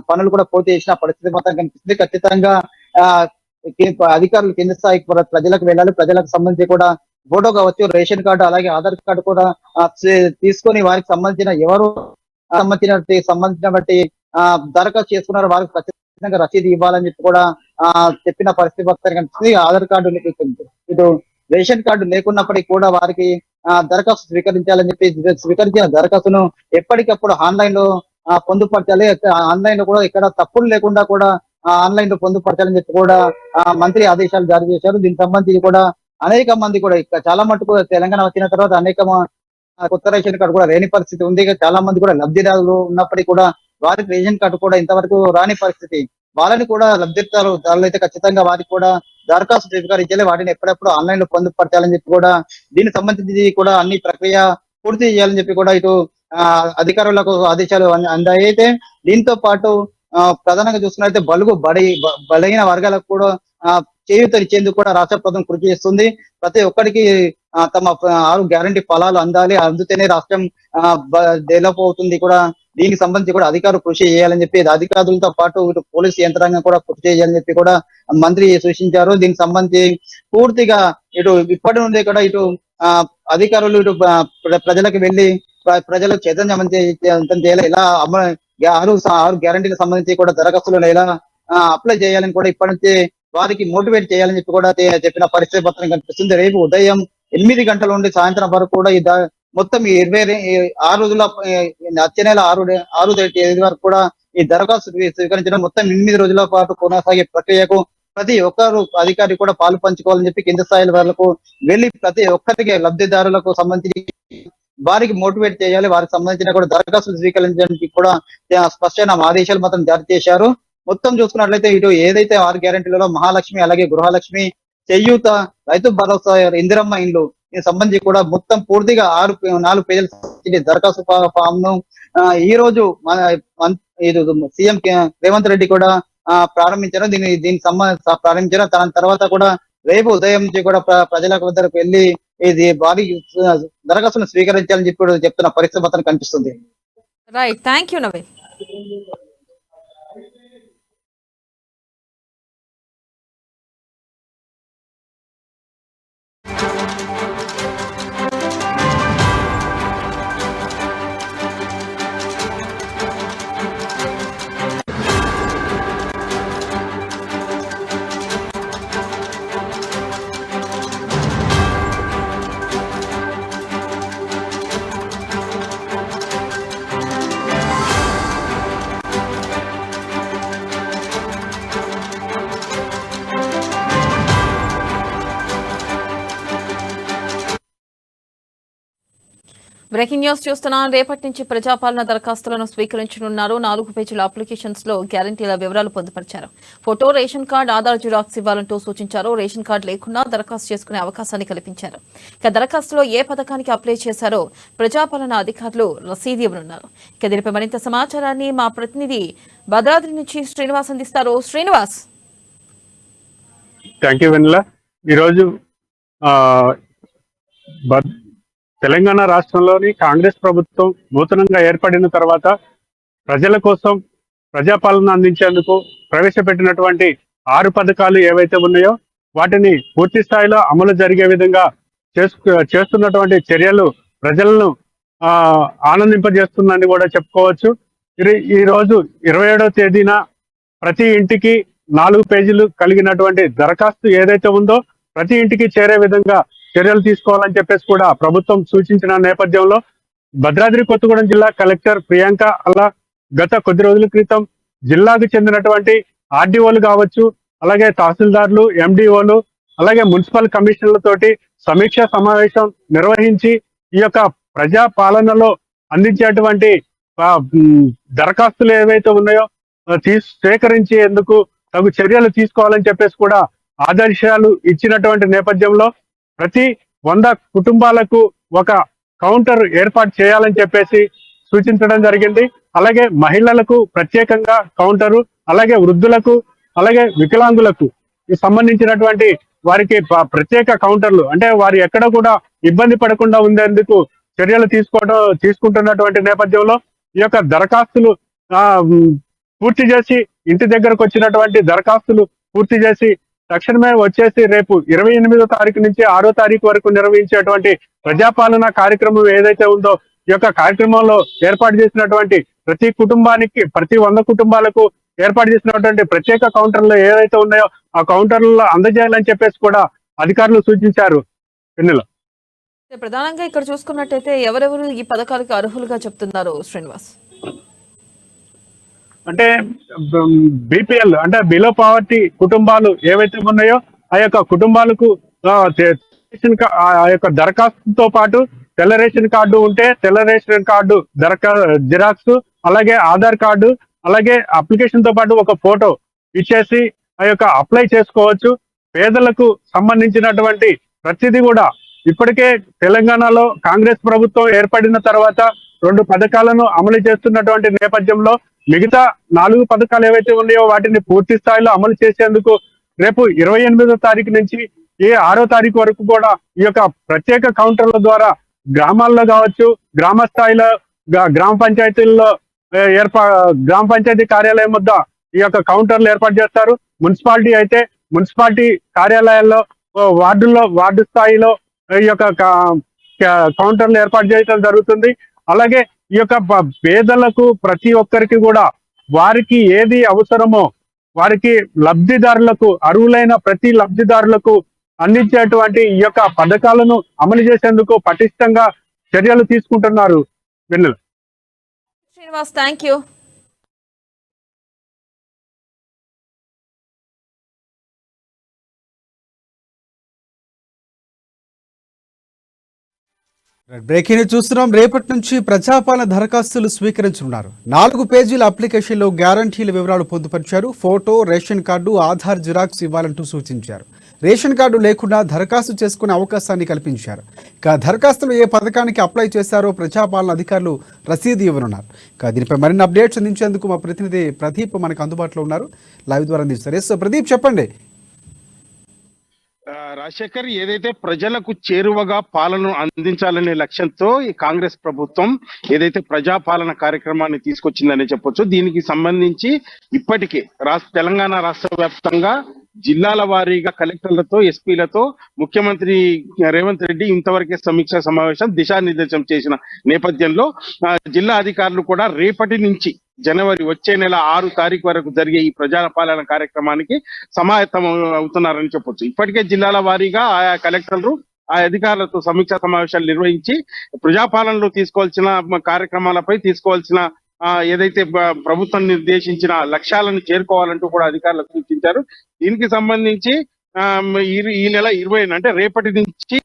పనులు కూడా పూర్తి చేసిన పరిస్థితి మాత్రం కనిపిస్తుంది. ఖచ్చితంగా అధికారులు కింద స్థాయికి ప్రజలకు వెళ్ళాలి. ప్రజలకు సంబంధించి కూడా ఫోటో కావచ్చు, రేషన్ కార్డు, అలాగే ఆధార్ కార్డు కూడా తీసుకొని వారికి సంబంధించిన ఎవరు సంబంధించిన బట్టి దరఖాస్తు చేసుకున్నారో వారికి ఖచ్చితంగా రసీదు ఇవ్వాలని చెప్పి కూడా చెప్పిన పరిస్థితి మాత్రం కనిపిస్తుంది. ఆధార్ కార్డు ఇటు రేషన్ కార్డు లేకున్నప్పటికీ కూడా వారికి దరఖాస్తు స్వీకరించాలని చెప్పి స్వీకరించిన దరఖాస్తును ఎప్పటికప్పుడు ఆన్లైన్ లో పొందుపరచాలి. ఆన్లైన్ లో కూడా ఇక్కడ తప్పులు లేకుండా కూడా ఆన్లైన్ లో పొందుపరచాలని చెప్పి కూడా మంత్రి ఆదేశాలు జారీ చేశారు. దీనికి సంబంధించి కూడా అనేక మంది కూడా చాలా మటుకు తెలంగాణ వచ్చిన తర్వాత అనేక కొత్త రేషన్ కార్డు కూడా లేని పరిస్థితి ఉంది. చాలా మంది కూడా లబ్ధిదారులు ఉన్నప్పటికీ కూడా వారికి రేషన్ కార్డు కూడా ఇంతవరకు రాని పరిస్థితి. వాళ్ళని కూడా లబ్ధిదారులు అయితే ఖచ్చితంగా వారికి కూడా దరఖాస్తు స్వీకరించాలి. వాటిని ఎప్పుడెప్పుడు ఆన్లైన్ లో పొందుపరచాలని చెప్పి కూడా దీనికి సంబంధించి కూడా అన్ని ప్రక్రియ పూర్తి చేయాలని చెప్పి కూడా ఇటు అధికారులకు ఆదేశాలు అందాయి. అయితే దీంతో పాటు ప్రధానంగా చూసుకున్నట్లయితే బలహీన వర్గాలకు కూడా చేయూతనిచ్చేందుకు కూడా రాష్ట్ర ప్రభుత్వం కృషి చేస్తుంది. ప్రతి ఒక్కరికి తమ 6 గ్యారంటీ ఫలాలు అందాలి, అందుతేనే రాష్ట్రం డెవలప్ అవుతుంది. కూడా దీనికి సంబంధించి కూడా అధికారులు కృషి చేయాలని చెప్పి అధికారులతో పాటు ఇటు పోలీసు యంత్రాంగం కూడా కృషి చేయాలని చెప్పి కూడా మంత్రి సూచించారు. దీనికి సంబంధించి పూర్తిగా ఇటు ఇప్పటి నుండి కూడా ఇటు అధికారులు ఇటు ప్రజలకు వెళ్లి ప్రజలకు చైతన్యం చేయాలి. ఇలా 6 గ్యారంటీలకు సంబంధించి కూడా దరఖాస్తులను ఎలా అప్లై చేయాలని కూడా ఇప్పటి నుంచి వారికి మోటివేట్ చేయాలని చెప్పి కూడా చెప్పిన పరిస్థితి పత్రం కనిపిస్తుంది. రేపు ఉదయం 8 గంటల నుండి సాయంత్రం వరకు కూడా మొత్తం 26 రోజుల వచ్చే నెల 6 తేదీ వరకు కూడా ఈ దరఖాస్తు స్వీకరించడం మొత్తం 8 రోజుల పాటు కొనసాగే ప్రక్రియకు ప్రతి ఒక్కరు అధికారి కూడా పాలు పంచుకోవాలని చెప్పి కింద స్థాయిల వరకు వెళ్లి ప్రతి ఒక్కరికి లబ్ధిదారులకు సంబంధించి వారికి మోటివేట్ చేయాలి. వారికి సంబంధించిన కూడా దరఖాస్తులు స్వీకరించడానికి కూడా స్పష్టమైన ఆదేశాలు మాత్రం జారీ చేశారు. మొత్తం చూసుకున్నట్లయితే ఇటు ఏదైతే 6 గ్యారెంటీలలో మహాలక్ష్మి, అలాగే గృహలక్ష్మి, చేయూత, రైతు భరోసా, ఇందిరమ్మ ఇండ్లు దీనికి సంబంధించి కూడా మొత్తం పూర్తిగా 4 పేజీల దరఖాస్తు ఫామ్ ను ఈ రోజు సీఎం రేవంత్ రెడ్డి కూడా ప్రారంభించారు. దీనికి ప్రారంభించారు. దాని తర్వాత కూడా రేపు ఉదయం నుంచి కూడా ప్రజల వద్దకు వెళ్లి ఇది భారీ దరఖాస్తును స్వీకరించాలని చెప్పి చెప్తున్న పరిస్థితి మాత్రం కనిపిస్తుంది. Right, thank you Naveen. Breaking news చూస్తున్నాం. రేపటి నుంచి ప్రజాపాలన దరఖాస్తులను స్వీకరించనున్నారు. 4 పేజీల అప్లికేషన్స్ లో గ్యారంటీల వివరాలు పొందుపరిచారు. Photo, ration card, Aadhaar xerox ఇవ్వాలంటూ సూచించారు. రేషన్ కార్డు లేకుండా దరఖాస్తు చేసుకునే అవకాశాన్ని కల్పించారు. ఇక దరఖాస్తులో ఏ పథకానికి అప్లై చేశారో ప్రజాపాలన అధికారులు రసీదు ఇవ్వనున్నారు. ఇక దీనిపై మరింత సమాచారాన్ని మా ప్రతినిధి భద్రాద్రి నుంచి శ్రీనివాస్ అందిస్తారు. శ్రీనివాస్. థ్యాంక్ యూ వెన్నెల. ఈరోజు తెలంగాణ రాష్ట్రంలోని కాంగ్రెస్ ప్రభుత్వం నూతనంగా ఏర్పడిన తర్వాత ప్రజల కోసం ప్రజాపాలన అందించేందుకు ప్రవేశపెట్టినటువంటి 6 పథకాలు ఏవైతే ఉన్నాయో వాటిని పూర్తి స్థాయిలో అమలు జరిగే విధంగా చేస్తున్నటువంటి చర్యలు ప్రజలను ఆనందింపజేస్తుందని కూడా చెప్పుకోవచ్చు. ఈ రోజు 27వ తేదీన ప్రతి ఇంటికి 4 పేజీలు కలిగినటువంటి దరఖాస్తు ఏదైతే ఉందో ప్రతి ఇంటికి చేరే విధంగా చర్యలు తీసుకోవాలని చెప్పేసి కూడా ప్రభుత్వం సూచించిన నేపథ్యంలో భద్రాద్రి కొత్తగూడెం జిల్లా కలెక్టర్ ప్రియాంక అలా గత కొద్ది రోజుల క్రితం జిల్లాకు చెందినటువంటి ఆర్డీఓలు కావచ్చు, అలాగే తహసీల్దార్లు, ఎండిఓలు, అలాగే మున్సిపల్ కమిషనర్లతోటి సమీక్ష సమావేశం నిర్వహించి ఈ యొక్క ప్రజా పాలనలో అందించేటువంటి దరఖాస్తులు ఏవైతే ఉన్నాయో సేకరించేందుకు తగు చర్యలు తీసుకోవాలని చెప్పేసి కూడా ఆదేశాలు ఇచ్చినటువంటి నేపథ్యంలో ప్రతి 100 కుటుంబాలకు ఒక కౌంటర్ ఏర్పాటు చేయాలని చెప్పేసి సూచించడం జరిగింది. అలాగే మహిళలకు ప్రత్యేకంగా కౌంటరు, అలాగే వృద్ధులకు, అలాగే వికలాంగులకు సంబంధించినటువంటి వారికి ప్రత్యేక కౌంటర్లు, అంటే వారు ఎక్కడ కూడా ఇబ్బంది పడకుండా ఉండేందుకు చర్యలు తీసుకుంటున్నటువంటి నేపథ్యంలో ఈ యొక్క దరఖాస్తులు పూర్తి చేసి ఇంటి దగ్గరకు వచ్చినటువంటి దరఖాస్తులు పూర్తి చేసి తక్షణమే వచ్చేసి రేపు 28వ తారీఖు నుంచి 6వ తారీఖు వరకు నిర్వహించేటువంటి ప్రజాపాలన కార్యక్రమం ఏదైతే ఉందో ఈ యొక్క కార్యక్రమంలో ఏర్పాటు చేసినటువంటి ప్రతి కుటుంబానికి, ప్రతి 100 కుటుంబాలకు ఏర్పాటు చేసినటువంటి ప్రత్యేక కౌంటర్లు ఏదైతే ఉన్నాయో ఆ కౌంటర్లలో అందజేయాలని చెప్పేసి కూడా అధికారులు సూచించారు. ఎన్నిలో ప్రధానంగా ఇక్కడ చూసుకున్నట్టయితే ఎవరెవరు ఈ పథకాలకు అర్హులుగా చెప్తున్నారు శ్రీనివాస్? అంటే బీపీఎల్ అంటే బిలో పావర్టీ కుటుంబాలు ఏవైతే ఉన్నాయో ఆ యొక్క కుటుంబాలకు ఆ యొక్క దరఖాస్తుతో పాటు తెల్ల రేషన్ కార్డు ఉంటే తెల్ల రేషన్ కార్డు జిరాక్స్, అలాగే ఆధార్ కార్డు, అలాగే అప్లికేషన్ తో పాటు ఒక ఫోటో ఇచ్చేసి ఆ యొక్క అప్లై చేసుకోవచ్చు. పేదలకు సంబంధించినటువంటి ప్రతిదీ కూడా ఇప్పటికే తెలంగాణలో కాంగ్రెస్ ప్రభుత్వం ఏర్పడిన తర్వాత 2 పథకాలను అమలు చేస్తున్నటువంటి నేపథ్యంలో మిగతా 4 పథకాలు ఏవైతే ఉన్నాయో వాటిని పూర్తి స్థాయిలో అమలు చేసేందుకు రేపు 28వ తారీఖు నుంచి 6వ తారీఖు వరకు కూడా ఈ యొక్క ప్రత్యేక కౌంటర్ల ద్వారా గ్రామాల్లో కావచ్చు, గ్రామ స్థాయిలో గ్రామ పంచాయతీల్లో గ్రామ పంచాయతీ కార్యాలయం వద్ద ఈ యొక్క కౌంటర్లు ఏర్పాటు చేస్తారు. మున్సిపాలిటీ అయితే మున్సిపాలిటీ కార్యాలయాల్లో, వార్డు స్థాయిలో ఈ యొక్క కౌంటర్లు ఏర్పాటు చేయడం జరుగుతుంది. అలాగే ఈ యొక్క పేదలకు ప్రతి ఒక్కరికి కూడా వారికి ఏది అవసరమో వారికి లబ్ధిదారులకు, అర్హులైన ప్రతి లబ్ధిదారులకు అందించేటువంటి ఈ యొక్క పథకాలను అమలు చేసేందుకు పటిష్టంగా చర్యలు తీసుకుంటున్నారు. Vennela. Srinivas, thank you. Breaking చూస్తున్నాం. రేపటి నుంచి ప్రజాపాలన దరఖాస్తులు స్వీకరించనున్నారు. 4 పేజీల అప్లికేషన్లో గ్యారంటీల వివరాలు పొందుపరిచారు. Photo, ration card, Aadhaar xerox ఇవ్వాలంటూ సూచించారు. రేషన్ కార్డు లేకుండా దరఖాస్తు చేసుకునే అవకాశాన్ని కల్పించారు. ఇక దరఖాస్తులు ఏ పథకానికి అప్లై చేశారో ప్రజాపాలన అధికారులు రసీదు ఇవ్వనున్నారు. ఇక దీనిపై మరిన్ని అప్డేట్స్ అందించేందుకు మా ప్రతినిధి ప్రదీప్ మనకు అందుబాటులో ఉన్నారు, లైవ్ ద్వారా అందిస్తారు. ఎస్ ప్రదీప్, చెప్పండి. రాజశేఖర్, ఏదైతే ప్రజలకు చేరువగా పాలన అందించాలనే లక్ష్యంతో ఈ కాంగ్రెస్ ప్రభుత్వం ఏదైతే ప్రజాపాలన కార్యక్రమాన్ని తీసుకొచ్చిందనే చెప్పొచ్చు. దీనికి సంబంధించి ఇప్పటికే తెలంగాణ రాష్ట్ర వ్యాప్తంగా జిల్లాల వారీగా కలెక్టర్లతో, ఎస్పీలతో ముఖ్యమంత్రి రేవంత్ రెడ్డి ఇంతవరకే సమీక్షా సమావేశం, దిశానిర్దేశం చేసిన నేపథ్యంలో జిల్లా అధికారులు కూడా రేపటి నుంచి జనవరి వచ్చే నెల 6వ తారీఖు వరకు జరిగే ఈ ప్రజాపాలన కార్యక్రమానికి సమాయత్తం అవుతున్నారని చెప్పొచ్చు. ఇప్పటికే జిల్లాల వారీగా ఆయా కలెక్టర్లు ఆ అధికారులతో సమీక్షా సమావేశాలు నిర్వహించి ప్రజాపాలనలో తీసుకోవాల్సిన కార్యక్రమాలపై తీసుకోవాల్సిన ఏదైతే ప్రభుత్వం నిర్దేశించిన లక్ష్యాలను చేరుకోవాలంటూ కూడా అధికారులకు సూచించారు. దీనికి సంబంధించి ఈ నెల 20 అంటే రేపటి నుంచి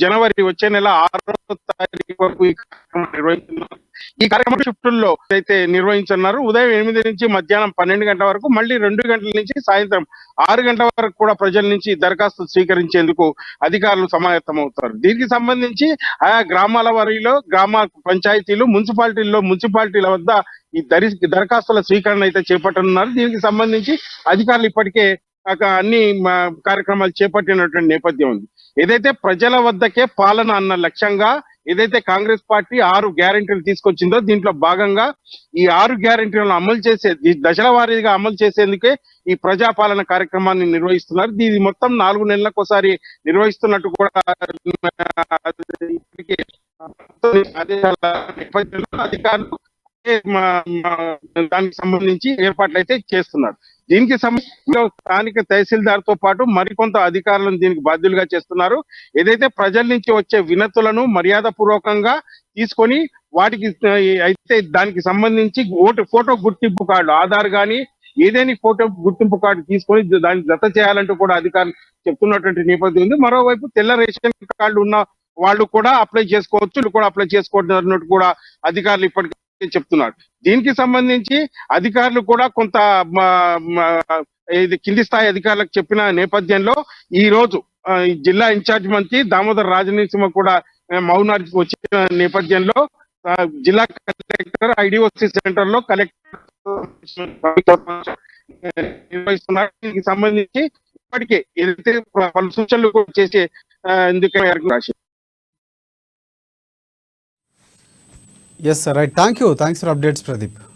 జనవరి వచ్చే నెల 6వ తారీఖు వరకు ఈ కార్యక్రమం నిర్వహిస్తున్నారు. ఈ కార్యక్రమం షిఫ్టుల్లో అయితే నిర్వహించున్నారు. ఉదయం 8 నుంచి మధ్యాహ్నం 12 గంటల వరకు, మళ్ళీ 2 గంటల నుంచి సాయంత్రం 6 గంటల వరకు కూడా ప్రజల నుంచి దరఖాస్తు స్వీకరించేందుకు అధికారులు సమాయత్తమవుతారు. దీనికి సంబంధించి ఆయా గ్రామాల వారీలో గ్రామ పంచాయతీలు, మున్సిపాలిటీల వద్ద ఈ దరఖాస్తుల స్వీకరణ అయితే చేపట్టనున్నారు. దీనికి సంబంధించి అధికారులు ఇప్పటికే అన్ని కార్యక్రమాలు చేపట్టినటువంటి నేపథ్యం ఉంది. ఏదైతే ప్రజల వద్దకే పాలన అన్న లక్ష్యంగా ఏదైతే కాంగ్రెస్ పార్టీ 6 గ్యారెంటీలు తీసుకొచ్చిందో దీంట్లో భాగంగా ఈ 6 గ్యారెంటీలను అమలు చేసే దశల వారీగా అమలు చేసేందుకే ఈ ప్రజాపాలన కార్యక్రమాన్ని నిర్వహిస్తున్నారు. ఇది మొత్తం 4 నెలలకు ఒకసారి నిర్వహిస్తున్నట్టు కూడా ఇప్పటికే ఆదేశాల నేపథ్యంలో అధికారులు దానికి సంబంధించి ఏర్పాట్లు అయితే చేస్తున్నారు. దీనికి సంబంధించి స్థానిక తహసీల్దార్ తో పాటు మరికొంత అధికారులను దీనికి బాధ్యులుగా చేస్తున్నారు. ఏదైతే ప్రజల నుంచి వచ్చే వినతులను మర్యాద పూర్వకంగా తీసుకొని వాటికి అయితే దానికి సంబంధించి ఫోటో గుర్తింపు కార్డు, ఆధార్ గాని ఏదైనా ఫోటో గుర్తింపు కార్డు తీసుకొని దాన్ని జత చేయాలంటూ కూడా అధికారులు చెప్తున్నటువంటి నేపథ్యం ఉంది. మరోవైపు తెల్ల రేషన్ కార్డు ఉన్న వాళ్ళు కూడా అప్లై చేసుకోవచ్చు అన్నట్టు కూడా అధికారులు ఇప్పటికే చెప్తున్నారు. దీనికి సంబంధించి అధికారులు కూడా కొంత ఇది కింది స్థాయి అధికారులకు చెప్పిన నేపథ్యంలో ఈ రోజు జిల్లా ఇన్ఛార్జ్ మంత్రి దామోదర్ రాజనరసింహ కూడా మౌనార్కి వచ్చిన నేపథ్యంలో జిల్లా కలెక్టర్ ఐడిఓసి సెంటర్ లో కలెక్టర్ నిర్వహిస్తున్నారు. దీనికి సంబంధించి ఇప్పటికే ఏదైతే పలు సూచనలు కూడా చేసే ఎందుకు Yes, sir. Right. Thank you. Thanks for updates, Pradeep.